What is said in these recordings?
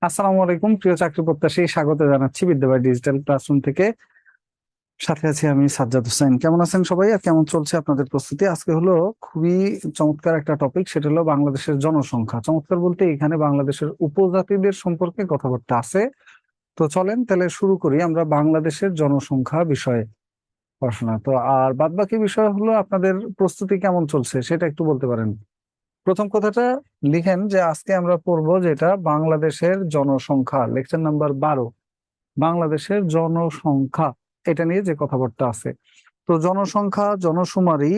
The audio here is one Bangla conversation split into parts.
আসসালামু আলাইকুম, প্রিয় চাকরি প্রত্যাশী, স্বাগত জানাচ্ছি বিদ্যাবাড়ি ডিজিটাল ক্লাসরুম থেকে। সাথে আছি আমি সাজ্জাদ হোসেন। কেমন আছেন সবাই আর কেমন চলছে আপনাদের প্রস্তুতি? আজকে হলো খুবই চমৎকার একটা টপিক, সেটা হলো বাংলাদেশের জনসংখ্যা। চমৎকার বলতে এখানে বাংলাদেশের উপজাতিদের সম্পর্কে কথাবার্তা আছে। তো চলেন তাহলে শুরু করি আমরা বাংলাদেশের জনসংখ্যা বিষয়ে পড়াশোনা। তো আর বাদবাকি বিষয় হলো আপনাদের প্রস্তুতি কেমন চলছে সেটা একটু বলতে পারেন। প্রথম কথাটা লিখেন যে আজকে আমরা পড়বো যেটা বাংলাদেশের জনসংখ্যা, লেকচার নাম্বার 12, বাংলাদেশের জনসংখ্যা, এটা নিয়ে যে কথাবার্তা আছে। তো জনসংখ্যা, জনশুমারি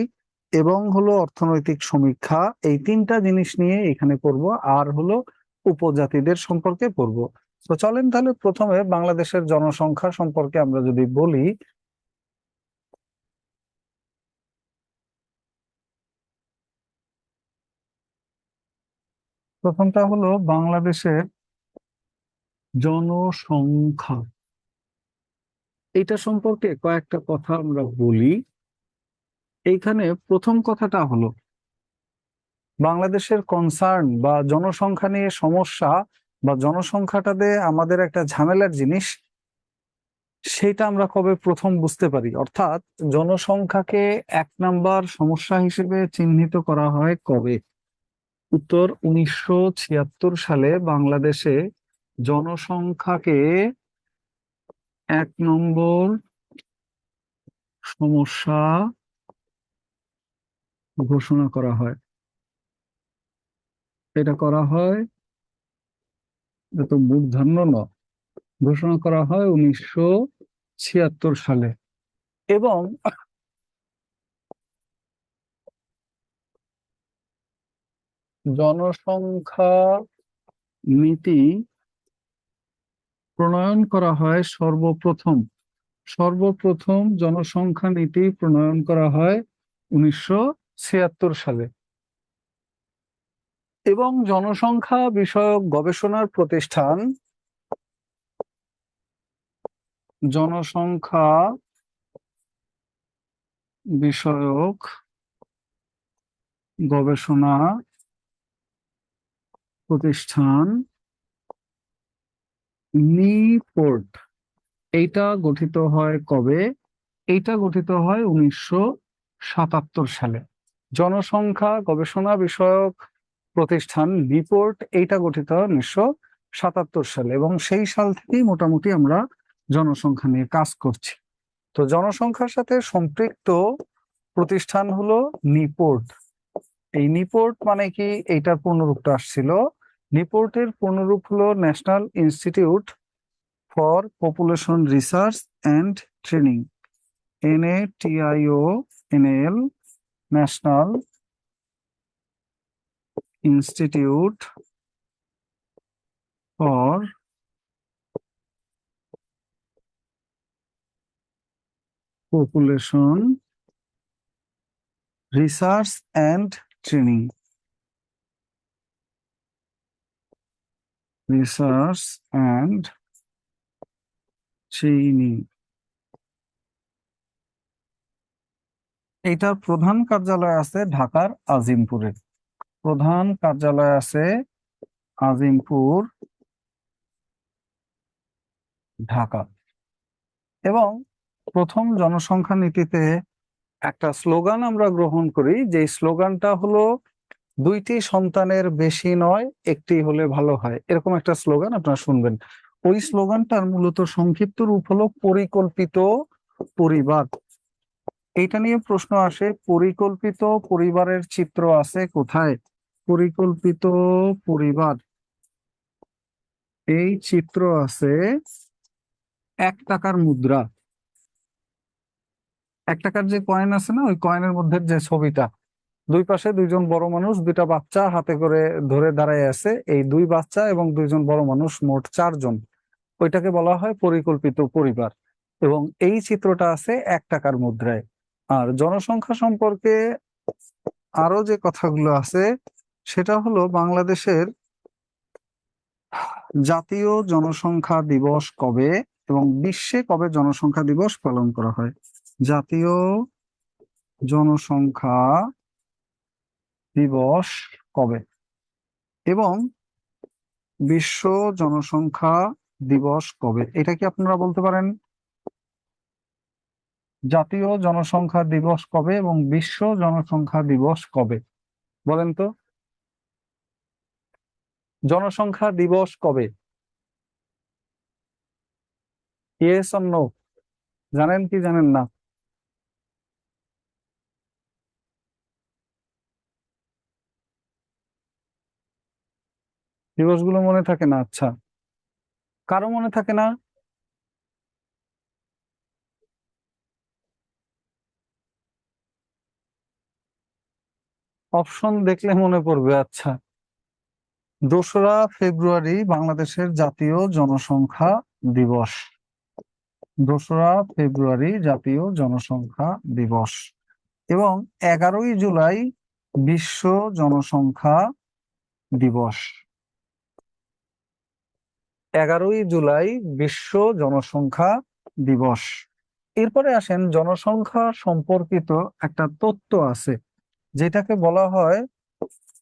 এবং হলো অর্থনৈতিক সমীক্ষা, এই তিনটা জিনিস নিয়ে এখানে পড়বো, আর হলো উপজাতিদের সম্পর্কে পড়বো। তো চলেন তাহলে প্রথমে বাংলাদেশের জনসংখ্যা সম্পর্কে আমরা যদি বলি। প্রথমটা হলো বাংলাদেশের জনসংখ্যা। এটা সম্পর্কে কয়েকটা কথা আমরা বলি। এইখানে প্রথম কথাটা হলো বাংলাদেশের কনসার্ন বা জনসংখ্যা নিয়ে সমস্যা, বা জনসংখ্যাটাতে আমাদের একটা ঝামেলার জিনিস, সেটা আমরা কবে প্রথম বুঝতে পারি? অর্থাৎ জনসংখ্যাকে 1 নাম্বার সমস্যা হিসেবে চিহ্নিত করা হয় কবে? উত্তর: 1976 সালে বাংলাদেশে জনসংখ্যাকে 1 নম্বর সমস্যা ঘোষণা করা হয়। এটা করা হয়, যত মূর্ধন্য ন, ঘোষণা করা হয় 1976 সালে। এবং জনসংখ্যা নীতি প্রণয়ন করা হয় সর্বপ্রথম জনসংখ্যা নীতি প্রণয়ন করা হয় 1976 সালে। এবং জনসংখ্যা বিষয়ক গবেষণার প্রতিষ্ঠান, জনসংখ্যা বিষয়ক গবেষণা প্রতিষ্ঠান নিপোর্ট, এইটা গঠিত হয় কবে? এইটা গঠিত হয় 1977 সালে। জনসংখ্যা গবেষণা বিষয়ক প্রতিষ্ঠান রিপোর্ট, এইটা গঠিত হয় 1977 সালে, এবং সেই সাল থেকেই মোটামুটি আমরা জনসংখ্যা নিয়ে কাজ করছি। তো জনসংখ্যার সাথে সম্পৃক্ত প্রতিষ্ঠান হলো নিপোর্ট। এই নিপোর্ট মানে কি, এইটার পূর্ণরূপটা আসছিল, নিপোর্টের পূর্ণরূপ হলো national institute for population research and training, NATIONL, national institute for population research and training, research and training. এটার প্রধান কার্যালয় আছে ঢাকার আজিমপুরে। প্রধান কার্যালয় আছে আজিমপুর, ঢাকা। এবং প্রথম জনসংখ্যা নীতিতে একটা স্লোগান আমরা গ্রহণ করি, যে স্লোগানটা হলো দুইটি সন্তানের বেশি নয়, একটি হলে ভালো হয়, এরকম একটা স্লোগান আপনারা শুনবেন। ওই স্লোগানটার মূলত সংক্ষিপ্ত রূপ হলো পরিকল্পিত পরিবার। এইটা নিয়ে প্রশ্ন আসে, পরিকল্পিত পরিবারের চিত্র আছে কোথায়? পরিকল্পিত পরিবার, এই চিত্র আছে 1 টাকার মুদ্রা। 1 টাকার যে কয়েন আছে না, ওই কয়েনের মধ্যে যে ছবিটা, দুই পাশে দুইজন বড় মানুষ, দুইটা বাচ্চা হাতে করে ধরে দাঁড়ায় আছে, এই দুই বাচ্চা এবং দুইজন বড় মানুষ, মোট 4 জন, ওইটাকে বলা হয় পরিকল্পিত পরিবার। এবং এই চিত্রটা আছে 1 টাকার মুদ্রায়। আর জনসংখ্যা সম্পর্কে আরো যে কথাগুলো আছে, সেটা হলো বাংলাদেশের জাতীয় জনসংখ্যা দিবস কবে এবং বিশ্বে কবে জনসংখ্যা দিবস পালন করা হয়। জাতীয় জনসংখ্যা দিবস কবে? এবং বিশ্ব জনসংখ্যা দিবস কবে? এটা কি আপনারা বলতে পারেন? জাতীয় জনসংখ্যা দিবস কবে এবং বিশ্ব জনসংখ্যা দিবস কবে? বলেন তো, জনসংখ্যা দিবস কবে? Yes or no? জানেন কি জানেন না? দিবসগুলো মনে থাকে না? আচ্ছা, কারো মনে থাকে না? অপশন দেখলে মনে পড়বে। আচ্ছা, 2রা ফেব্রুয়ারি বাংলাদেশের জাতীয় জনসংখ্যা দিবস। 2রা ফেব্রুয়ারি জাতীয় জনসংখ্যা দিবস এবং 11ই জুলাই বিশ্ব জনসংখ্যা দিবস। 11ই জুলাই বিশ্ব জনসংখ্যা দিবস। এরপরে আসেন, জনসংখ্যা সম্পর্কিত একটা তত্ত্ব আছে যেটাকে বলা হয়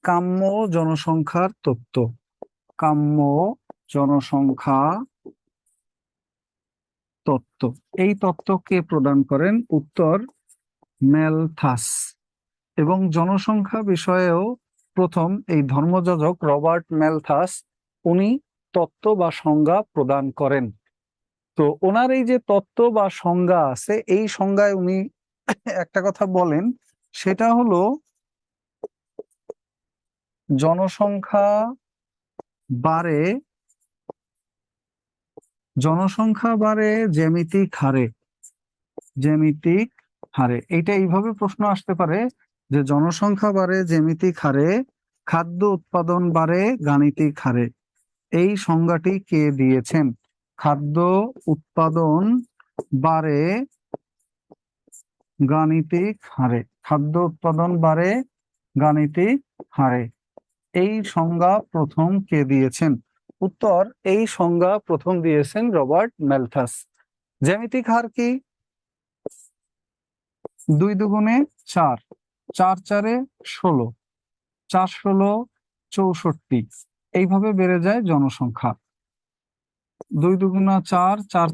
কাম্য জনসংখ্যার তত্ত্ব। কাম্য জনসংখ্যা তত্ত্ব। এই তত্ত্ব কে প্রদান করেন? উত্তর, ম্যালথাস। এবং জনসংখ্যা বিষয়েও প্রথম এই ধর্মযাজক রবার্ট ম্যালথাস উনি তত্ত্ব বা সংজ্ঞা প্রদান করেন। তো ওনার এই যে তত্ত্ব বা সংজ্ঞা আছে, এই সংজ্ঞায় উনি একটা কথা বলেন, সেটা হলো জনসংখ্যা বাড়ে, জনসংখ্যা বাড়ে জ্যামিতিক হারে। জ্যামিতিক হারে, এইটা এইভাবে প্রশ্ন আসতে পারে যে জনসংখ্যা বাড়ে জ্যামিতিক হারে, খাদ্য উৎপাদন বাড়ে গাণিতিক হারে। এই সংজ্ঞাটি কে দিয়েছেন? খাদ্য উৎপাদন বাড়ে গাণিতিক হারে। খাদ্য উৎপাদন বাড়ে গাণিতিক হারে। এই সংজ্ঞা প্রথম কে দিয়েছেন? উত্তর, এই সংজ্ঞা প্রথম দিয়েছেন রবার্ট ম্যালথাস। জ্যামিতিক হার কি? 2 × 2 = 4, 4×4 = 16, 4×16 = 64, এইভাবে বেড়ে যায় জনসংখ্যা। 2×2 = 4, 4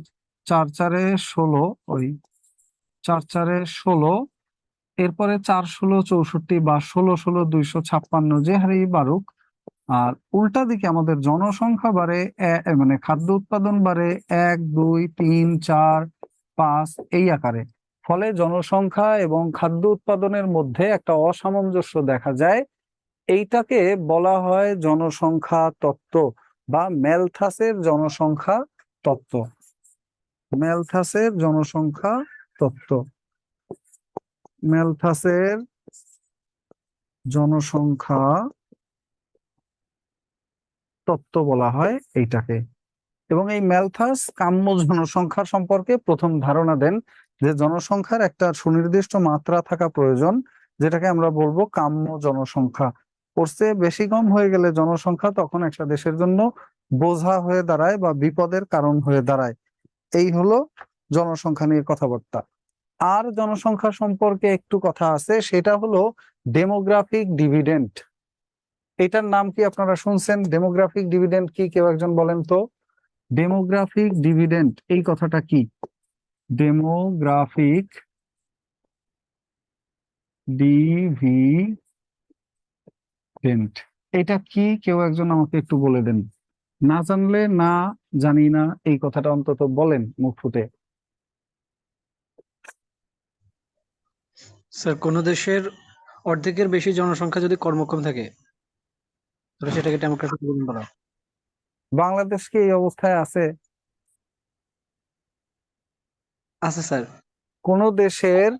4×4 = 16, ওই 4×4 = 16, এরপরে 4×16 = 64 বা 16×16 = 256, যে হারেই বাড়ুক। আর উল্টা দিকে আমাদের জনসংখ্যা বাড়ে, মানে খাদ্য উৎপাদন বাড়ে 1, 2, 3, 4, 5 এই আকারে। ফলে জনসংখ্যা এবং খাদ্য উৎপাদনের মধ্যে একটা অসামঞ্জস্য দেখা যায়। এইটাকে বলা হয় জনসংখ্যা তত্ত্ব বা ম্যালথাসের জনসংখ্যা তত্ত্ব। ম্যালথাসের জনসংখ্যা তত্ত্ব। ম্যালথাসের জনসংখ্যা তত্ত্ব বলা হয় এইটাকে। এবং এই ম্যালথাস কাম্য জনসংখ্যা সম্পর্কে প্রথম ধারণা দেন যে জনসংখ্যার একটা সুনির্দিষ্ট মাত্রা থাকা প্রয়োজন, যেটাকে আমরা বলবো কাম্য জনসংখ্যা। ওর চেয়ে বেশি কম হয়ে গেলে জনসংখ্যা তখন একটা দেশের জন্য বোঝা হয়ে দাঁড়ায় বা বিপদের কারণ হয়ে দাঁড়ায়। এই হলো জনসংখ্যা নিয়ে কথাবার্তা। আর জনসংখ্যা সম্পর্কে একটু কথা আছে, সেটা হলো ডেমোগ্রাফিক ডিভিডেন্ড। এটার নাম কি আপনারা শুনছেন? ডেমোগ্রাফিক ডিভিডেন্ড কি, কেউ একজন বলেন তো? ডেমোগ্রাফিক ডিভিডেন্ড এই কথাটা কি? ডেমোগ্রাফিক ডিভিডেন্ড এটা কি, কেউ একজন আমাকে একটু বলে দেন। না জানলে না জানি না এই কথাটা অন্তত বলেন মুখ ফুটে। স্যার, কোন দেশের অর্ধেকের বেশি জনসংখ্যা যদি কর্মক্ষম থাকে তাহলে সেটাকে ডেমোক্রেটিক গভর্নমেন্ট বলা হয়। বাংলাদেশ কি এই অবস্থায় আছে? আছে স্যার। কোন দেশের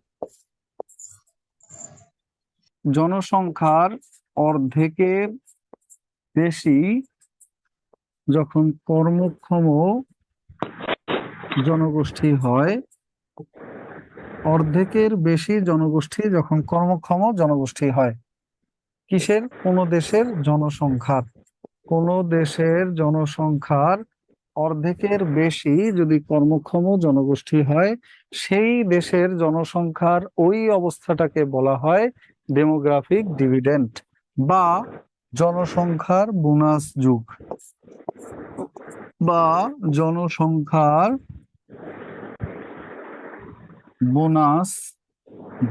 জনসংখ্যার অর্ধেকের বেশি যখন কর্মক্ষম জনগোষ্ঠী হয়, অর্ধেকের বেশি জনগোষ্ঠী যখন কর্মক্ষম জনগোষ্ঠী হয়, কিসের? কোন দেশের জনসংখ্যার। কোন দেশের জনসংখ্যার অর্ধেকের বেশি যদি কর্মক্ষম জনগোষ্ঠী হয়, সেই দেশের জনসংখ্যার ওই অবস্থাটাকে বলা হয় ডেমোগ্রাফিক ডিভিডেন্ড বা জনসংখ্যার বোনাস যুগ। বা জনসংখ্যার বোনাস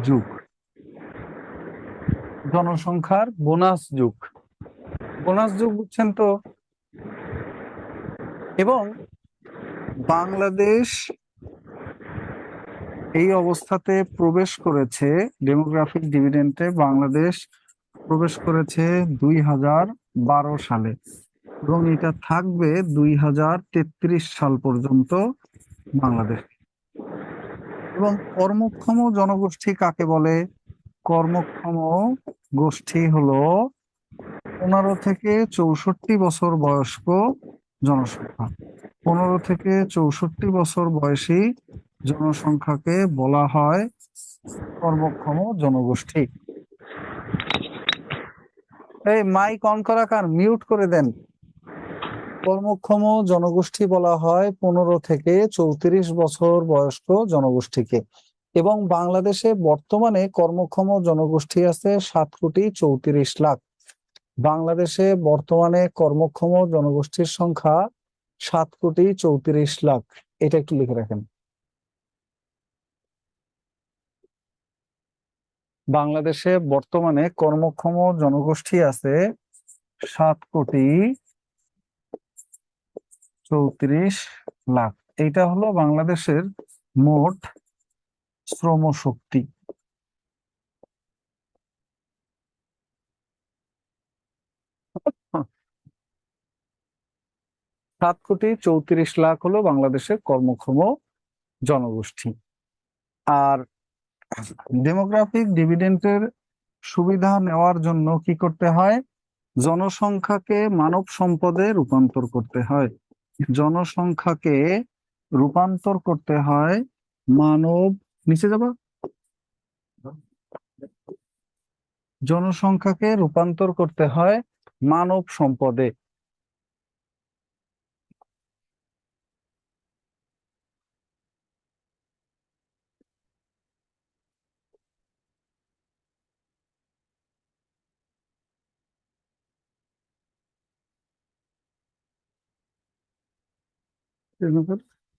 যুগ। জনসংখ্যার বোনাস যুগ, বোনাস যুগ বুঝছেন তো? এবং বাংলাদেশ এই অবস্থাতে প্রবেশ করেছে, ডেমোগ্রাফিক ডিভিডেন্ডে বাংলাদেশ প্রবেশ করেছে 2012 সালে এবং এটা থাকবে 2033 সাল পর্যন্ত বাংলাদেশ। এবং কর্মক্ষম জনগোষ্ঠী কাকে বলে? কর্মক্ষম গোষ্ঠী হলো 15 থেকে 64 বছর বয়স্ক জনসংখ্যা। 15 থেকে 64 বছর বয়সী জনসংখ্যাকে বলা হয় কর্মক্ষম জনগোষ্ঠী। এই মাইক অন করা কার, মিউট করে দেন। কর্মক্ষম জনগোষ্ঠী বলা হয় 15 থেকে 34 বছর বয়স্ক জনগোষ্ঠীকে। এবং বাংলাদেশে বর্তমানে কর্মক্ষম জনগোষ্ঠী আছে 7,34,00,000। বাংলাদেশে বর্তমানে কর্মক্ষম জনগোষ্ঠীর সংখ্যা 7,34,00,000। এটা একটু লিখে রাখেন। বাংলাদেশে বর্তমানে কর্মক্ষম জনগোষ্ঠী আছে 7,34,00,000। এইটা হলো বাংলাদেশের মোট শ্রম শক্তি। 7,34,00,000 হলো বাংলাদেশের কর্মক্ষম জনগোষ্ঠী। আর ডেমোগ্রাফিক ডিভিডেন্ডের সুবিধা নেওয়ার জন্য কি করতে হয়? জনসংখ্যাকে মানব সম্পদে রূপান্তর করতে হয়। জনসংখ্যাকে রূপান্তর করতে হয় মানব, নিচে যাবা, জনসংখ্যাকে রূপান্তর করতে হয় মানব সম্পদে।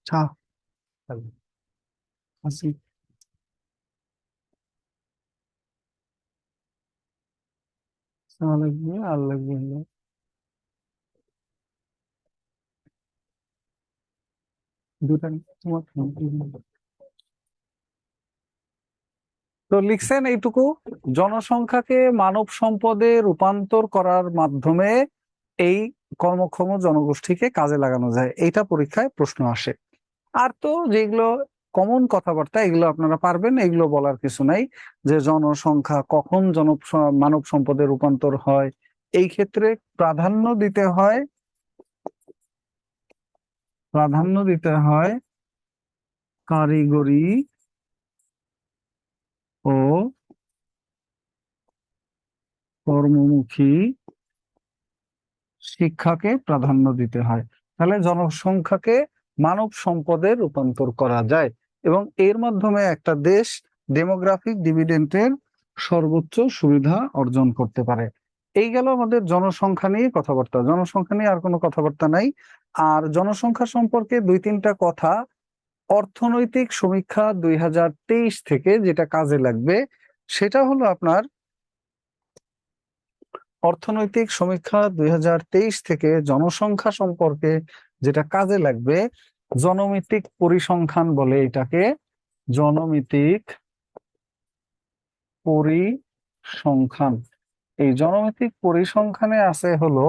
চা আসি। চা লাগবে আর লাগবে হলো দুটা, তোমার তো লিখছেন এইটুকু, জনসংখ্যাকে মানব সম্পদে রূপান্তর করার মাধ্যমে এই কর্মক্ষম জনগোষ্ঠীকে কাজে লাগানো যায়। এইটা পরীক্ষায় প্রশ্ন আসে। আর তো যেগুলো কমন কথাবার্তা এগুলো আপনারা পারবেন, এগুলো বলার কিছু নাই। যে জনসংখ্যা কখন মানব সম্পদে রূপান্তর হয়, এই ক্ষেত্রে প্রাধান্য দিতে হয়, প্রাধান্য দিতে হয় কারিগরি ও কর্মমুখী শিক্ষাকে প্রাধান্য দিতে হয়। তাহলে জনসংখ্যাকে মানব সম্পদে রূপান্তর করা যায় এবং এর মাধ্যমে একটা দেশ ডেমোগ্রাফিক ডিভিডেন্ডের সর্বোচ্চ সুবিধা অর্জন করতে পারে। এই গেল আমাদের জনসংখ্যা নিয়ে কথাবার্তা। জনসংখ্যা নিয়ে আর কোনো কথাবার্তা নাই। আর জনসংখ্যা সম্পর্কে 2-3টা কথা, অর্থনৈতিক সমীক্ষা 2023 থেকে যেটা কাজে লাগবে সেটা হলো আপনার অর্থনৈতিক সমীক্ষা 2023 থেকে জনসংখ্যা সম্পর্কে যেটা কাজে লাগবে, জনমিতিক পরিসংখ্যান বলে এটাকে। জনমিতিক পরিসংখ্যান, এই জনমিতিক পরিসংখ্যানে আছে হলো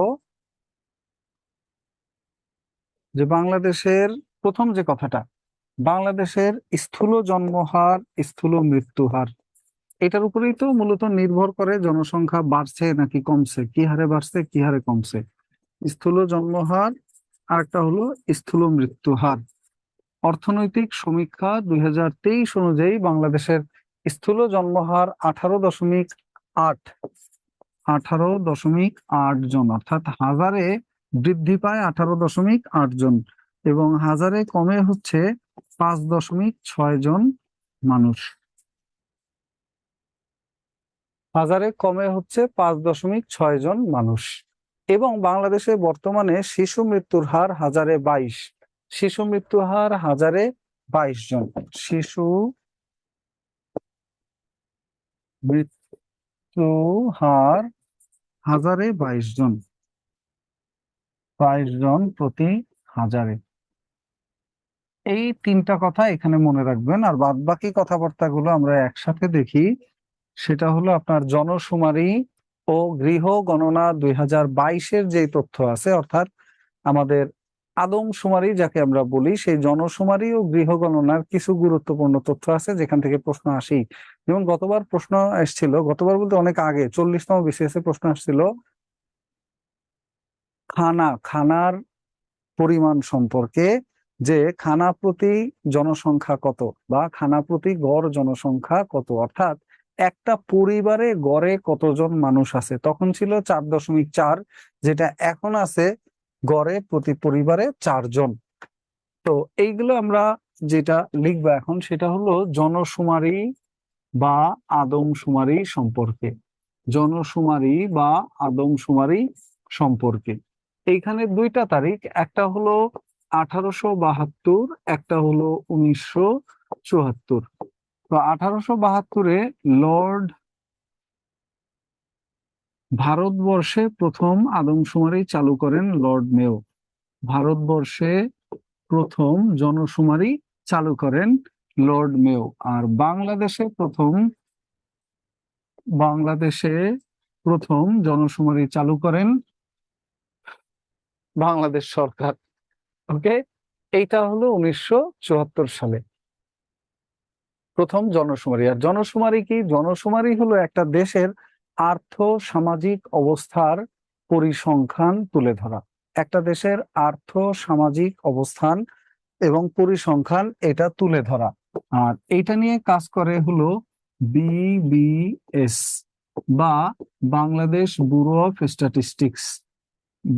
যে বাংলাদেশের প্রথম যে কথাটা, বাংলাদেশের স্থূল জন্মহার স্থূল মৃত্যু হার, এটার উপরেই তো মূলত নির্ভর করে জনসংখ্যা বাড়ছে নাকি কমছে, কি হারে বাড়ছে কি হারে কমছে। স্থূল জন্মহার আর একটা হলো স্থূল মৃত্যু হার। অর্থনৈতিক সমীক্ষা 2023 অনুযায়ী বাংলাদেশের স্থূল জন্মহার 18.8, 18.8 জন, অর্থাৎ হাজারে বৃদ্ধি পায় 18.8 জন এবং হাজারে কমে হচ্ছে 5.6 জন মানুষ। হাজারে কমে হচ্ছে 5.6 জন মানুষ। এবং বাংলাদেশে বর্তমানে শিশু মৃত্যুর হার 1022। শিশু মৃত্যু হার 1022 জন। শিশু মৃত্যু হার 1022 জন, 22 জন প্রতি হাজারে। এই তিনটা কথা এখানে মনে রাখবেন। আর বাদ বাকি কথাবার্তাগুলো আমরা একসাথে দেখি। সেটা হলো আপনার জনশুমারি ও গৃহ গণনা 2022-এর যে তথ্য আছে, অর্থাৎ আমাদের আদমশুমারি যাকে আমরা বলি, সেই জনশুমারি ও গৃহ গণনার কিছু গুরুত্বপূর্ণ তথ্য আছে যেখান থেকে প্রশ্ন আসেই। যেমন গতবার প্রশ্ন এসেছিল, গতবার বলতে অনেক আগে 40তম বিসিএস এ প্রশ্ন আসছিল খানার পরিমাণ সম্পর্কে, যে খানা প্রতি জনসংখ্যা কত বা খানা প্রতি গড় জনসংখ্যা কত, অর্থাৎ একটা পরিবারে গড়ে কতজন মানুষ আছে। তখন ছিল 4.4, যেটা এখন আছে গড়ে প্রতি পরিবারে 4 জন। তো এইগুলো আমরা যেটা লিখবো এখন সেটা হলো জনশুমারি বা আদমশুমারি সম্পর্কে। জনশুমারি বা আদমশুমারি সম্পর্কে এইখানে দুইটা তারিখ, একটা হলো 1872, একটা হলো 1974। তো 1872-এ ভারতবর্ষে প্রথম আদমশুমারি চালু করেন লর্ড মেও। ভারতবর্ষে প্রথম জনশুমারি চালু করেন লর্ড মেও। আর বাংলাদেশে প্রথম জনশুমারি চালু করেন বাংলাদেশ সরকার। ওকে, এইটা হলো 1974 সালে প্রথম জনশুমারি। আর জনশুমারি কি? জনশুমারি হলো একটা দেশের আর্থ সামাজিক অবস্থার পরিসংখ্যান তুলে ধরা। একটা দেশের আর্থ সামাজিক অবস্থান এবং পরিসংখ্যান এটা তুলে ধরা। আর এইটা নিয়ে কাজ করে হলো বিবিএস বা Bangladesh bureau of statistics.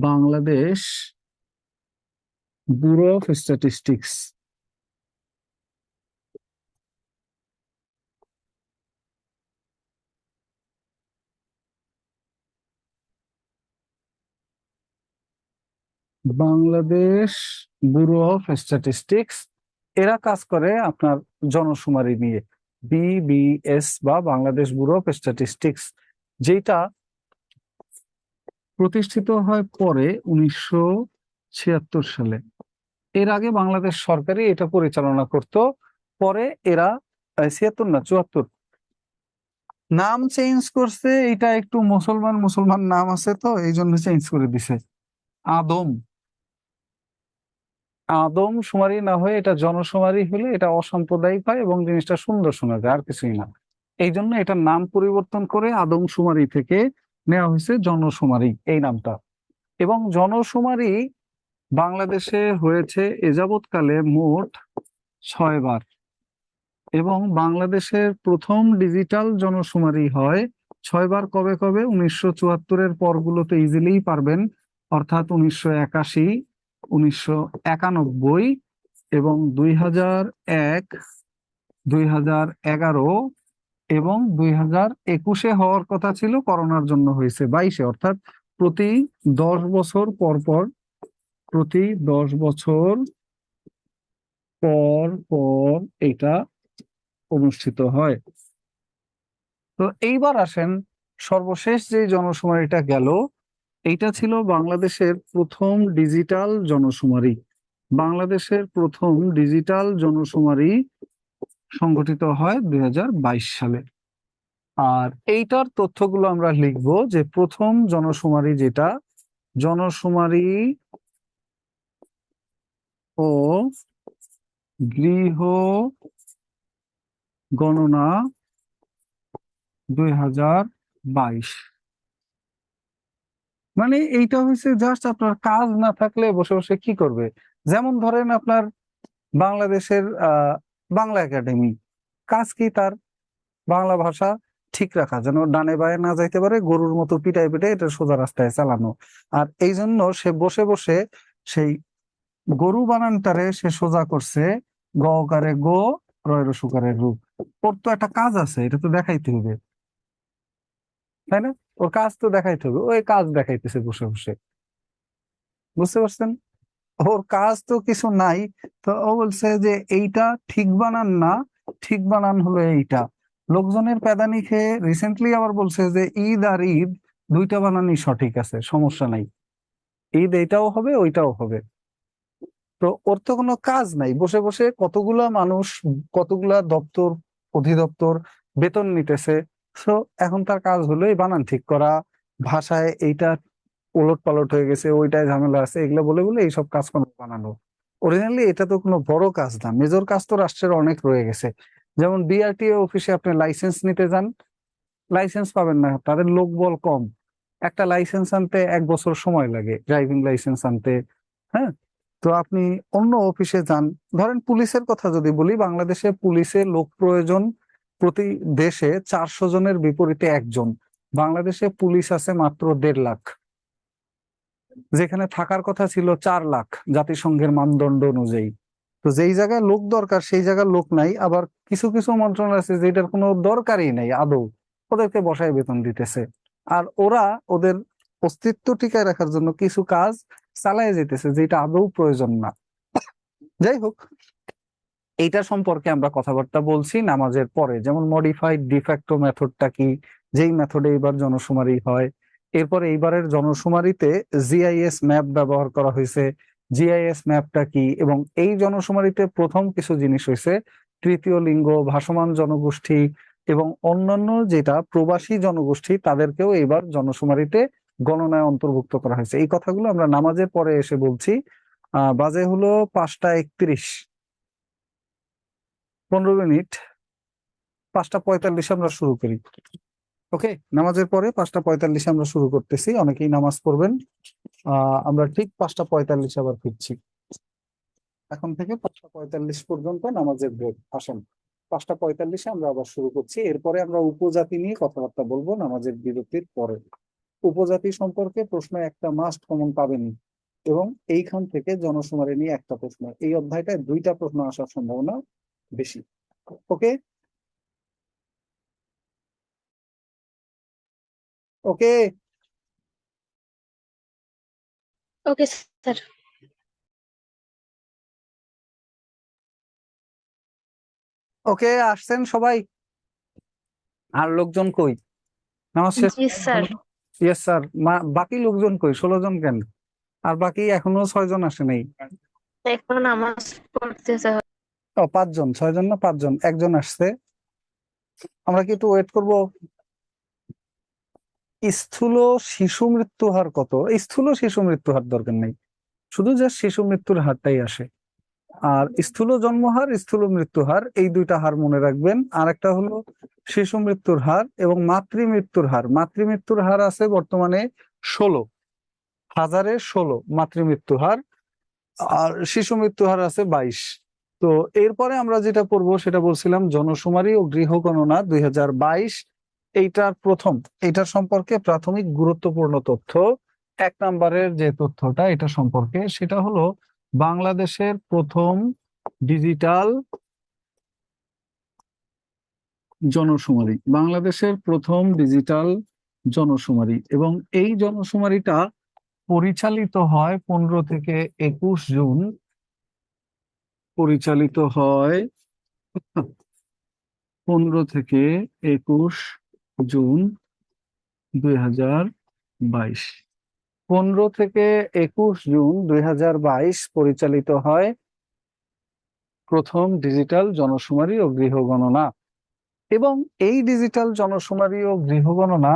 Bangladesh bureau of statistics. Bangladesh bureau of statistics এরা কাজ করে আপনার জনশুমারি নিয়ে। বিবিএস বা বাংলাদেশ ব্যুরো অফ স্ট্যাটিস্টিক্স, যেটা প্রতিষ্ঠিত হয় পরে 1976 সালে। এর আগে বাংলাদেশ সরকারই এটা পরিচালনা করত। পরে এরা 76 না 74 নাম চেঞ্জ করছে। এটা একটু মুসলমান মুসলমান নাম আছে, তো এই জন্য চেঞ্জ করে দিছে। আদম আদমশুমারি না হয়ে এটা জনশুমারি হলে এটা অসাম্প্রদায়িক হয় এবং জিনিসটা সুন্দর শোনা যায়, আর কিছুই না। এই জন্য এটার নাম পরিবর্তন করে আদমশুমারি থেকে নেওয়া হয়েছে জনশুমারি এই নামটা। এবং জনশুমারি বাংলাদেশে হয়েছে এযাবৎকালে মোট 6 বার। এবং বাংলাদেশের প্রথম ডিজিটাল জনশুমারি হয় 6 বার। কবে কবে? 1974-এর পরগুলোতে ইজিলি পারবেন, অর্থাৎ 1981, 1991 এবং 2001, 2011 এবং 2021-এ হওয়ার কথা ছিল, করোনার জন্য হয়েছে 22-এ। অর্থাৎ প্রতি 10 বছর পর পর, প্রতি 10 বছর পর পর এটা অনুষ্ঠিত হয়। তো এইবার আসেন, সর্বশেষ যে জনশুমারিটা গেল, এইটা ছিল বাংলাদেশের প্রথম ডিজিটাল জনশুমারি। বাংলাদেশের প্রথম ডিজিটাল জনশুমারি সংগঠিত হয় 2022 সালে। আর এইটার তথ্যগুলো আমরা লিখব, যে প্রথম জনশুমারি যেটা, জনশুমারি ও গৃহ গণনা 2022। মানে এইটা হচ্ছে জাস্ট আপনার কাজ না থাকলে বসে বসে কি করবে। যেমন ধরেন আপনার বাংলাদেশের বাংলা একাডেমি, কাজ কি তার? বাংলা ভাষা ঠিক রাখা, যেন ডানে বায়ে না যাইতে পারে, গরুর মতো পিটাই পিটাই এটা সোজা রাস্তায় চালানো। আর এই জন্য সে বসে বসে সেই গরু বানানটারে সে সোজা করছে গকারে গো, রয় রসুকারে রু। ওর তো একটা কাজ আছে, এটা তো দেখাইতে হবে, তাই না? ওর কাজ তো দেখাইতে হবে, ওই কাজ দেখাইতেছে বসে বসে, বুঝতে পারছেন? ওর কাজ তো কিছু নাই। তো ও বলছে যে এইটা ঠিক বানান না, ঠিক বানান হলো এইটা। লোকজনের প্যাদানি খেয়ে রিসেন্টলি আবার বলছে যে ঈদ আর ঈদ দুইটা বানানই সঠিক আছে, সমস্যা নাই, ঈদ এইটাও হবে ওইটাও হবে। তো ওর তো কোনো কাজ নাই, বসে বসে কতগুলা মানুষ, কতগুলা দপ্তর, অধিদপ্তর বেতন নিতেছে। তো এখন তার কাজ হলো এই বানান ঠিক করা, ভাষায় এইটা ওলট পালট হয়ে গেছে, ওইটায় ঝামেলা আছে, এগুলো বলে বলে এইসব কাজকর্ম বানানো। অরিজিনালি এটা তো কোনো বড় কাজ না, মেজর কাজ তো রাষ্ট্রের অনেক রয়ে গেছে। যেমন বিআরটিএ অফিসে আপনি লাইসেন্স নিতে যান, লাইসেন্স পাবেন না, তাদের লোকবল কম। একটা লাইসেন্স আনতে 1 বছর সময় লাগে, ড্রাইভিং লাইসেন্স আনতে। হ্যাঁ, তো আপনি অন্য অফিসে যান, ধরেন পুলিশের কথা যদি বলি, বাংলাদেশে পুলিশে লোক প্রয়োজন প্রতি দেশে 400 জনের বিপরীতে একজন। বাংলাদেশে পুলিশ আছে মাত্র 1.5 লাখ, যেখানে থাকার কথা ছিল 4 লাখ জাতিসংঘের মানদণ্ড অনুযায়ী। তো যেই জায়গায় লোক দরকার সেই জায়গায় লোক নাই, আবার কিছু কিছু মন্ত্রণালয় আছে যেটার কোনো দরকারই নাই আদৌ, ওদেরকে বসায় বেতন দিতেছে। আর ওরা ওদের অস্তিত্ব টিকায় রাখার জন্য কিছু কাজ চালায় যেতেছে যেটা আদৌ প্রয়োজন না। যাই হোক, এইটা সম্পর্কে আমরা কথাবার্তা বলছি নামাজের পরে, যেমন মডিফাইড ডিফ্যাক্টো মেথডটা কি, যেই মেথডে এবার জনশুমারি হয়। এরপরে এইবারের জনশুমারিতে জিআইএস ম্যাপ ব্যবহার করা হয়েছে, জিআইএস ম্যাপটা কি, এবং এই জনশুমারিতে প্রথম কিছু জিনিস হয়েছে, তৃতীয় লিঙ্গ, ভাসমান জনগোষ্ঠী এবং অন্যান্য যেটা প্রবাসী জনগোষ্ঠী তাদেরকেও এবার জনশুমারিতে গণনায় অন্তর্ভুক্ত করা হয়েছে। এই কথাগুলো আমরা নামাজের পরে এসে বলছি। বাজে হলো 5টা 31, 15 মিনিট, 5টা 45 আমরা শুরু করি। ওকে, নামাজের পরে 5টা 45 আমরা শুরু করতেছি, অনেকেই নামাজ পড়বেন। আমরা ঠিক 5টা 45 আবার ফিরছি। এখন থেকে 5টা 45 পর্যন্ত নামাজের ব্রেক। আসেন, 5টা 45 আমরা আবার শুরু করছি। এরপরে আমরা উপজাতি নিয়ে কথাবার্তা বলবো নামাজের বিরতির পরে। উপজাতি সম্পর্কে প্রশ্ন একটা মাস্ট কমন পাবেনই, এবং এইখান থেকে জনশুমারি নিয়ে একটা প্রশ্ন, এই অধ্যায়টায় 2টা প্রশ্ন আসার সম্ভাবনা বেশি। ওকে ওকে ওকে স্যার। ওকে, আসছেন সবাই? আর লোকজন কই? নামাজ শেষ জি স্যার। Yes sir. বাকি লোকজন কই? 16 জন কেন? আর বাকি এখনো 6 জন আসে নাই। এখন নামাজ পড়তেছে। ও 5 জন, 6 জন না 5 জন, একজন আসছে। আমরা কি একটু ওয়েট করব? স্থূল শিশু মৃত্যু হার কত? স্থূল শিশু মৃত্যু হার দরকার নেই, শুধু যে শিশু মৃত্যুর হারটাই আসে। আর স্থূল জন্মহার, স্থূল মৃত্যু হার, এই 2টা হার মনে রাখবেন। আর একটা হলো শিশু মৃত্যুর হার এবং মাতৃমৃত্যুর হার। মাতৃমৃত্যুর হার আছে বর্তমানে 16,000-এ 16 মাতৃমৃত্যু হার, আর শিশু মৃত্যু হার আছে 22। তো এরপরে আমরা যেটা পড়বো সেটা বলছিলাম জনশুমারি ও গৃহ গণনা 2022। এইটার সম্পর্কে প্রাথমিক গুরুত্বপূর্ণ তথ্য, 1 নম্বরের যে তথ্যটা এটা সম্পর্কে, সেটা হলো বাংলাদেশের প্রথম ডিজিটাল জনশুমারি। বাংলাদেশের প্রথম ডিজিটাল জনশুমারি, এবং এই জনশুমারিটা পরিচালিত হয় 15 থেকে 21 জুন। পরিচালিত হয় 15 থেকে 21 জুন 2022। 15 থেকে 21 জুন 2022 পরিচালিত হয় প্রথম ডিজিটাল জনশুমারি ও গৃহ গণনা। এবং এই ডিজিটাল জনশুমারি ও গৃহ গণনা,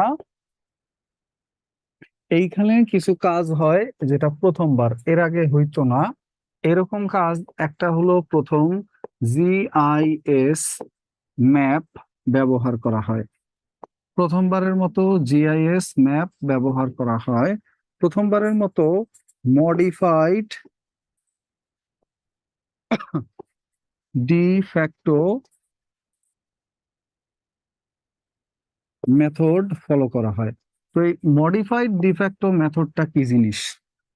এইখানে কিছু কাজ হয় যেটা প্রথমবার, এর আগে হইতো না। এরকম কাজ একটা হলো, প্রথম জিআইএস ম্যাপ ব্যবহার করা হয়। প্রথমবারের মতো জিআইএস ম্যাপ ব্যবহার করা হয়। প্রথমবারের মতো মডিফাইড ডিফ্যাক্টো মেথড ফলো করা হয়। তো এই মডিফাইড ডিফ্যাক্টো মেথডটা কি জিনিস?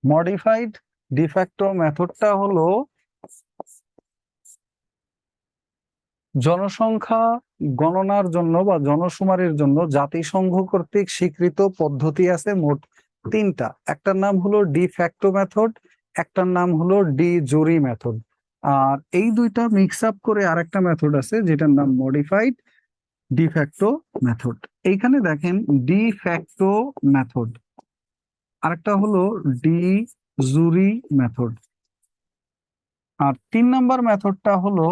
মডিফাইড ডিফ্যাক্টো মেথডটা হলো জনসংখ্যা গণনার জন্য বা জনশুমারির জন্য জাতিসংঘ কর্তৃক স্বীকৃত পদ্ধতি আছে মোট তিনটা। একটার নাম হলো ডি ফ্যাক্টো মেথড, একটার নাম হলো ডি জুরি মেথড, আর এই দুইটা মিক্স আপ করে আরেকটা মেথড আছে যেটার নাম মডিফাইড ডি ফ্যাক্টো মেথড। এইখানে দেখেন ডি ফ্যাক্টো মেথড, আরেকটা হলো ডি জুরি মেথড, আর 3 নম্বর মেথডটা হলো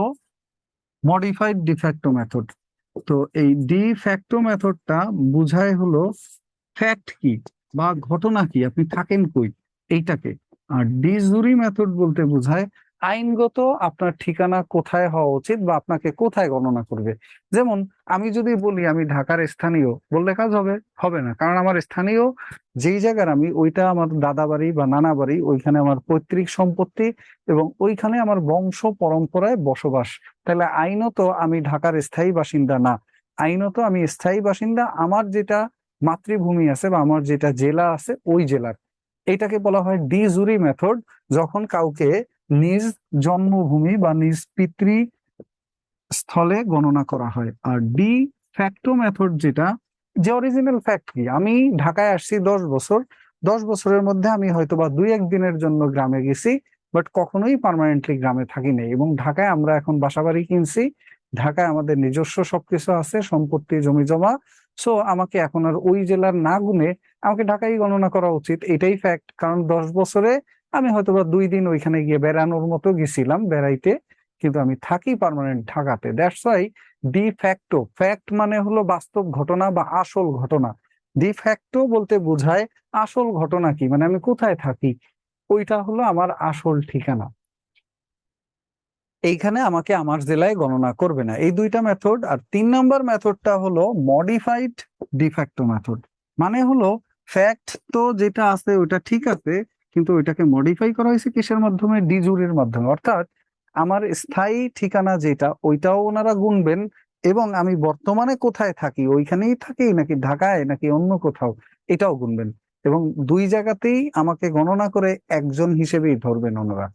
মডিফাইড ডি ফ্যাক্টো মেথড। তো এই ডি ফ্যাক্টো মেথডটা বুঝায় হলো ফ্যাক্ট কি বা ঘটনা কি, আপনি থাকেন কই, এইটাকে। আর ডি জুরি মেথড বলতে বোঝায় আইনগত আপনার ঠিকানা কোথায় হওয়া উচিত বা আপনাকে কোথায় গণনা করবে। যেমন আমি যদি বলি আমি ঢাকার স্থানীয়, বললে কাজ হবে? হবে না, কারণ আমার স্থানীয় যেই জায়গার আমি, ওইটা আমার দাদা বাড়ি বা নানা বাড়ি, ওইখানে আমার পৈতৃক সম্পত্তি এবং ওইখানে আমার বংশ পরম্পরায় বসবাস। তাহলে আইনত আমি ঢাকার স্থায়ী বাসিন্দা না, আইনত আমি স্থায়ী বাসিন্দা আমার যেটা মাতৃভূমি আছে বা আমার যেটা জেলা আছে ওই জেলার। এটাকে বলা হয় ডি জুরি মেথড, যখন কাউকে নিজ জন্মভূমি বা নিজ পিতৃ স্থলে গণনা করা হয়। আর ডি ফ্যাক্টো মেথড যেটা, যে অরিজিনাল ফ্যাক্ট কি, আমি ঢাকায় আসছি 10 বছর, 10 বছরের মধ্যে আমি হয়তো বা 2-1 দিনের জন্য গ্রামে গেছি, বাট কখনোই পার্মানেন্টলি গ্রামে থাকি নাই, এবং ঢাকায় আমরা এখন বাসাবাড়ি কিনছি, ঢাকায় আমাদের নিজস্ব সবকিছু আছে, সম্পত্তি জমি জমা। সো আমাকে এখন আর ওই জেলার না গুনে আমাকে ঢাকায় গণনা করা উচিত, এটাই ফ্যাক্ট। কারণ 10 বছরে আমি হয়তো বা 2 দিন ওইখানে গিয়ে বেড়ানোর মতো গেছিলাম বেড়াইতে, কিন্তু আমি থাকি পার্মানেন্ট ঢাকাতে। That's why de facto, fact মানে হলো বাস্তব ঘটনা বা আসল ঘটনা, ডি ফ্যাক্টো বলতে বোঝায় আসল ঘটনা কি, মানে আমি কোথায় থাকি, ওইটা হলো আমার আসল ঠিকানা। এইখানে আমাকে আমার জেলায় গণনা করবে না। এই দুইটা মেথড। আর 3 নম্বর মেথডটা হলো মডিফাইড ডিফ্যাক্টো মেথড। মানে হলো ফ্যাক্ট তো যেটা আছে ওইটা ঠিক আছে, কিন্তু ওইটাকে মডিফাই করা হয়েছে কিসের মাধ্যমে? ডিজুরির মাধ্যমে। অর্থাৎ আমার স্থায়ী ঠিকানা যেটা, ওইটাও ওনারা গুনবেন, এবং আমি বর্তমানে কোথায় থাকি, ওইখানেই থাকি নাকি ঢাকায় নাকি অন্য কোথাও, এটাও গুনবেন। এবং দুই জায়গাতেই আমাকে গণনা করে একজন হিসেবেই ধরবেন ওনারা।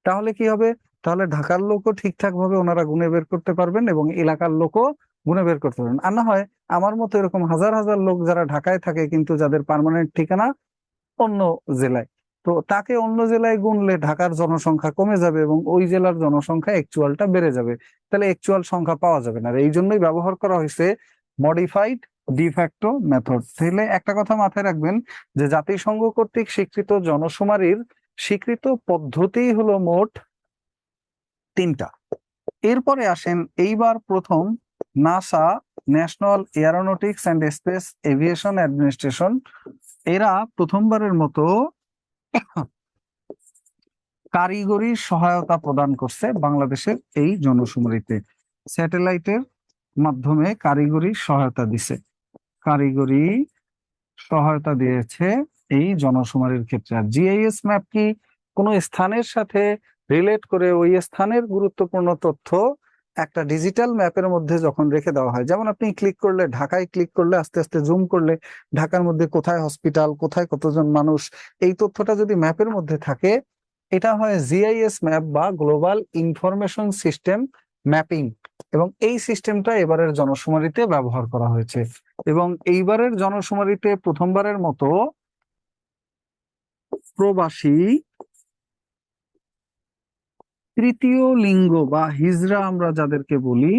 তাহলে কি হবে? তাহলে ঢাকার লোকও ঠিকঠাক ভাবে ওনারা গুনে বের করতে পারবেন এবং এলাকার লোকও গুনে বের করতে পারবেন। আর না হয় আমার মতো এরকম হাজার হাজার লোক যারা ঢাকায় থাকে কিন্তু যাদের পার্মানেন্ট ঠিকানা অন্য জেলায়, তো তাকে অন্য জেলায় গুনলে ঢাকার জনসংখ্যা কমে যাবে এবং ওই জেলার জনসংখ্যা অ্যাকচুয়ালটা বেড়ে যাবে, তাহলে অ্যাকচুয়াল সংখ্যা পাওয়া যাবে না। আর এই জন্যই ব্যবহার করা হয়েছে মডিফাইড ডিফ্যাক্টো মেথড। তাহলে একটা কথা মাথায় রাখবেন যে জাতিসংঘ কর্তৃক স্বীকৃত জনশুমারির স্বীকৃত পদ্ধতি হলো মোট তিনটা। এরপরে আসেন এইবার প্রথম NASA, national aeronautics and space aviation administration, এরা প্রথমবারের মতো কারিগরি সহায়তা প্রদান করছে বাংলাদেশের এই জনশুমারিতে। স্যাটেলাইটের মাধ্যমে কারিগরি সহায়তা দিছে, কারিগরি সহায়তা দিয়েছে এই জনশুমারির ক্ষেত্রে। আর জিআইএস ম্যাপ কি? কোনো স্থানের সাথে রিলেট করে ওই স্থানের গুরুত্বপূর্ণ তথ্য একটা ডিজিটাল ম্যাপের মধ্যে যখন রেখে দেওয়া হয়, যেমন আপনি ক্লিক করলে, ঢাকায় ক্লিক করলে, আস্তে আস্তে জুম করলে ঢাকার মধ্যে কোথায় হসপিটাল, কোথায় কতজন মানুষ, এই তথ্যটা যদি ম্যাপের মধ্যে থাকে, এটা হয় জিআইএস ম্যাপ বা গ্লোবাল ইনফরমেশন সিস্টেম ম্যাপিং। এবং এই সিস্টেমটা এবারের জনশুমারিতে ব্যবহার করা হয়েছে। এবং এইবারের জনশুমারিতে প্রথমবারের মতো প্রবাসী তৃতীয় লিঙ্গ বা হিজড়া আমরা যাদেরকে বলি,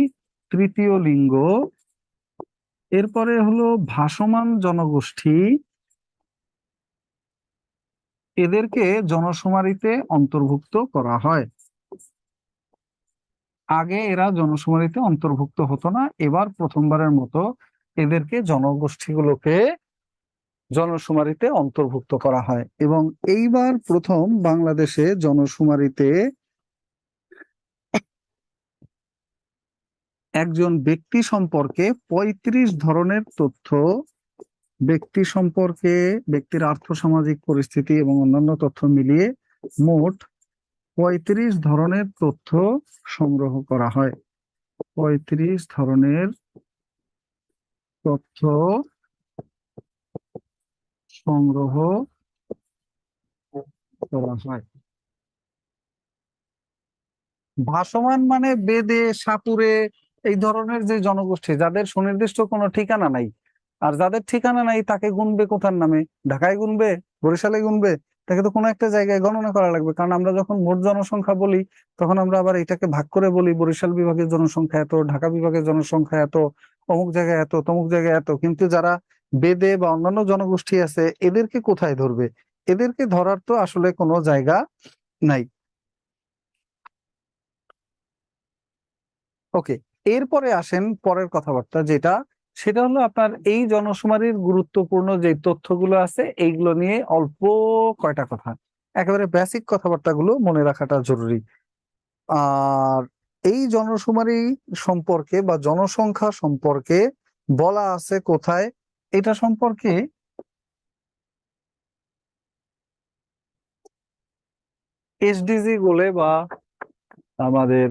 তৃতীয় লিঙ্গ, এরপরে হলো ভাসমান জনগোষ্ঠী, এদেরকে জনশুমারিতে অন্তর্ভুক্ত করা হয়। আগে এরা জনশুমারিতে অন্তর্ভুক্ত হতো না, এবার প্রথমবারের মতো এদেরকে, জনগোষ্ঠীগুলোকে জনশুমারিতে অন্তর্ভুক্ত করা হয়। এবং এইবার প্রথম বাংলাদেশে জনশুমারিতে একজন ব্যক্তি সম্পর্কে 35 ধরনের তথ্য, ব্যক্তি সম্পর্কে, ব্যক্তির আর্থসামাজিক পরিস্থিতি এবং অন্যান্য তথ্য মিলিয়ে মোট 35 ধরনের তথ্য সংগ্রহ করা হয়। 35 ধরনের তথ্য সংগ্রহ করা হয়। ভাসমান মানে বেদে, সাপুড়ে, এই ধরনের যে জনগোষ্ঠী যাদের সুনির্দিষ্ট কোনো ঠিকানা নাই, আর যাদের ঠিকানা নাই তাকে গুনবে কোথার নামে? ঢাকায় গুনবে, বরিশালে গুনবে? তাকে তো কোনো একটা জায়গায় গণনা করা লাগবে, কারণ আমরা যখন মোট জনসংখ্যা বলি তখন আমরা আবার এটাকে ভাগ করে বলি বরিশাল বিভাগের জনসংখ্যা এত, ঢাকা বিভাগের জনসংখ্যা এত, অমুক জায়গায় এত, তমুক জায়গায় এত। কিন্তু যারা বেদে বা অন্যান্য জনগোষ্ঠী আছে এদেরকে কোথায় ধরবে? এদেরকে ধরার তো আসলে কোনো জায়গা নাই। ওকে, এরপরে আসেন পরের কথাবার্তা যেটা, সেটা হলো আপনার এই জনশুমারির গুরুত্বপূর্ণ যে তথ্যগুলো আছে এইগুলো নিয়ে অল্প কয়টা কথা, একেবারে বেসিক কথাবার্তাগুলো মনে রাখাটা জরুরি। আর এই জনশুমারি সম্পর্কে বা জনসংখ্যা সম্পর্কে বলা আছে কোথায়, এটা সম্পর্কে এসডিজি বলে বা আমাদের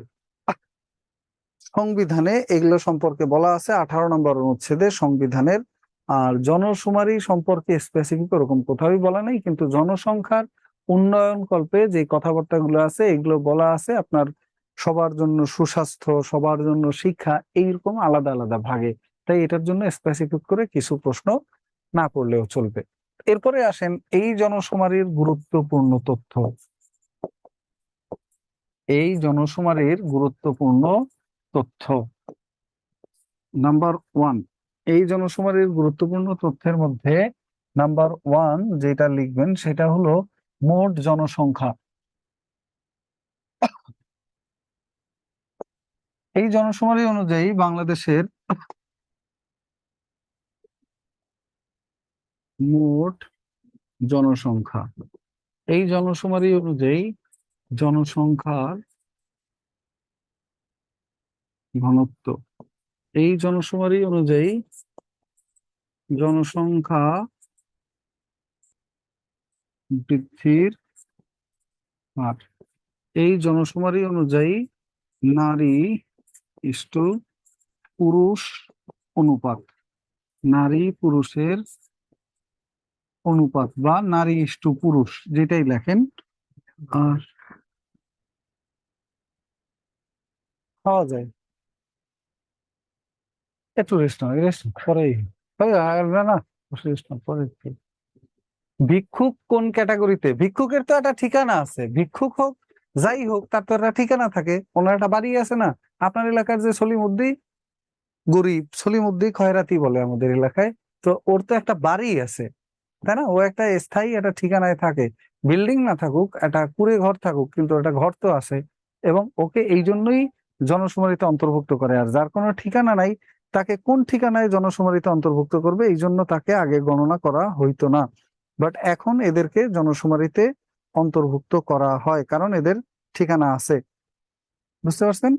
সংবিধানে এগুলো সম্পর্কে বলা আছে 18 নম্বর অনুচ্ছেদে সংবিধানের। আর জনশুমারি সম্পর্কে স্পেসিফিক ওরকম কোথাও বলা নেই, কিন্তু জনসংখ্যার উন্নয়ন কল্পে যে কথাবার্তাগুলো আছে এগুলো বলা আছে আপনার সবার জন্য সুস্বাস্থ্য, সবার জন্য শিক্ষা, এইরকম আলাদা আলাদা ভাগে। তাই এটার জন্য স্পেসিফিক করে কিছু প্রশ্ন না করলেও চলবে। এরপরে আসেন এই জনশুমারির গুরুত্বপূর্ণ তথ্য। এই জনশুমারির গুরুত্বপূর্ণ তথ্য নাম্বার 1, এই জনশুমারির গুরুত্বপূর্ণ তথ্যের মধ্যে নাম্বার 1 যেটা লিখবেন সেটা হলো মোট জনসংখ্যা। এই জনশুমারি অনুযায়ী বাংলাদেশের মোট জনসংখ্যা, এই জনশুমারি অনুযায়ী জনসংখ্যার ঘনত্ব, এই জনশুমারি অনুযায়ী জনসংখ্যা বৃদ্ধির হার, এই জনশুমারি অনুযায়ী নারী ইস্টু পুরুষ অনুপাত, নারী পুরুষের অনুপাত বা নারী ইস্টু পুরুষ যেটাই লেখেন। আর পাওয়া যায় একটু রেস্ট নাও, রেস্ট পরেই না না, রেস্ট নাও পরে। ভিক্ষুক কোন ক্যাটাগরিতে? ভিক্ষুকের তো একটা ঠিকানা আছে, ভিক্ষুক হোক যাই হোক তার তো একটা ঠিকানা থাকে, ওনার একটা বাড়ি আছে না? আপনার এলাকার যে সলিমউদ্দি গরিব, সলিমউদ্দি খয়রাতি বলে আমাদের এলাকায়, তো ওর তো একটা বাড়ি আছে, তাই না? ও একটা স্থায়ী একটা ঠিকানায় থাকে, বিল্ডিং না থাকুক, একটা কুড়ে ঘর থাকুক, কিন্তু একটা ঘর তো আছে। এবং ওকে এই জন্যই জনশুমারিতে অন্তর্ভুক্ত করে। আর যার কোনো ঠিকানা নাই তাকে কোন ঠিকানায় জনশুমারিতে অন্তর্ভুক্ত করবে, এই জন্য তাকে আগে গণনা করা হইতো না। বাট এখন এদেরকে জনশুমারিতে অন্তর্ভুক্ত করা হয় কারণ এদের ঠিকানা আছে। বুঝতে পারছেন?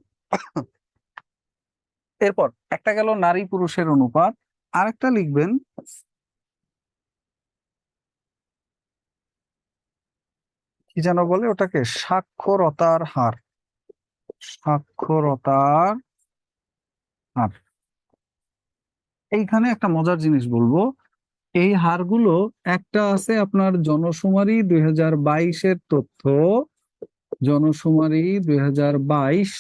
এরপর একটা গেল নারী পুরুষের অনুপাত, আরেকটা লিখবেন কি যেন বলে ওটাকে, সাক্ষরতার হার, সাক্ষরতার হার। এইখানে একটা মজার জিনিস বলবো, এই হারগুলো একটা আছে আপনার জনশুমারি 2022-এর তথ্য, জনশুমারি 2022,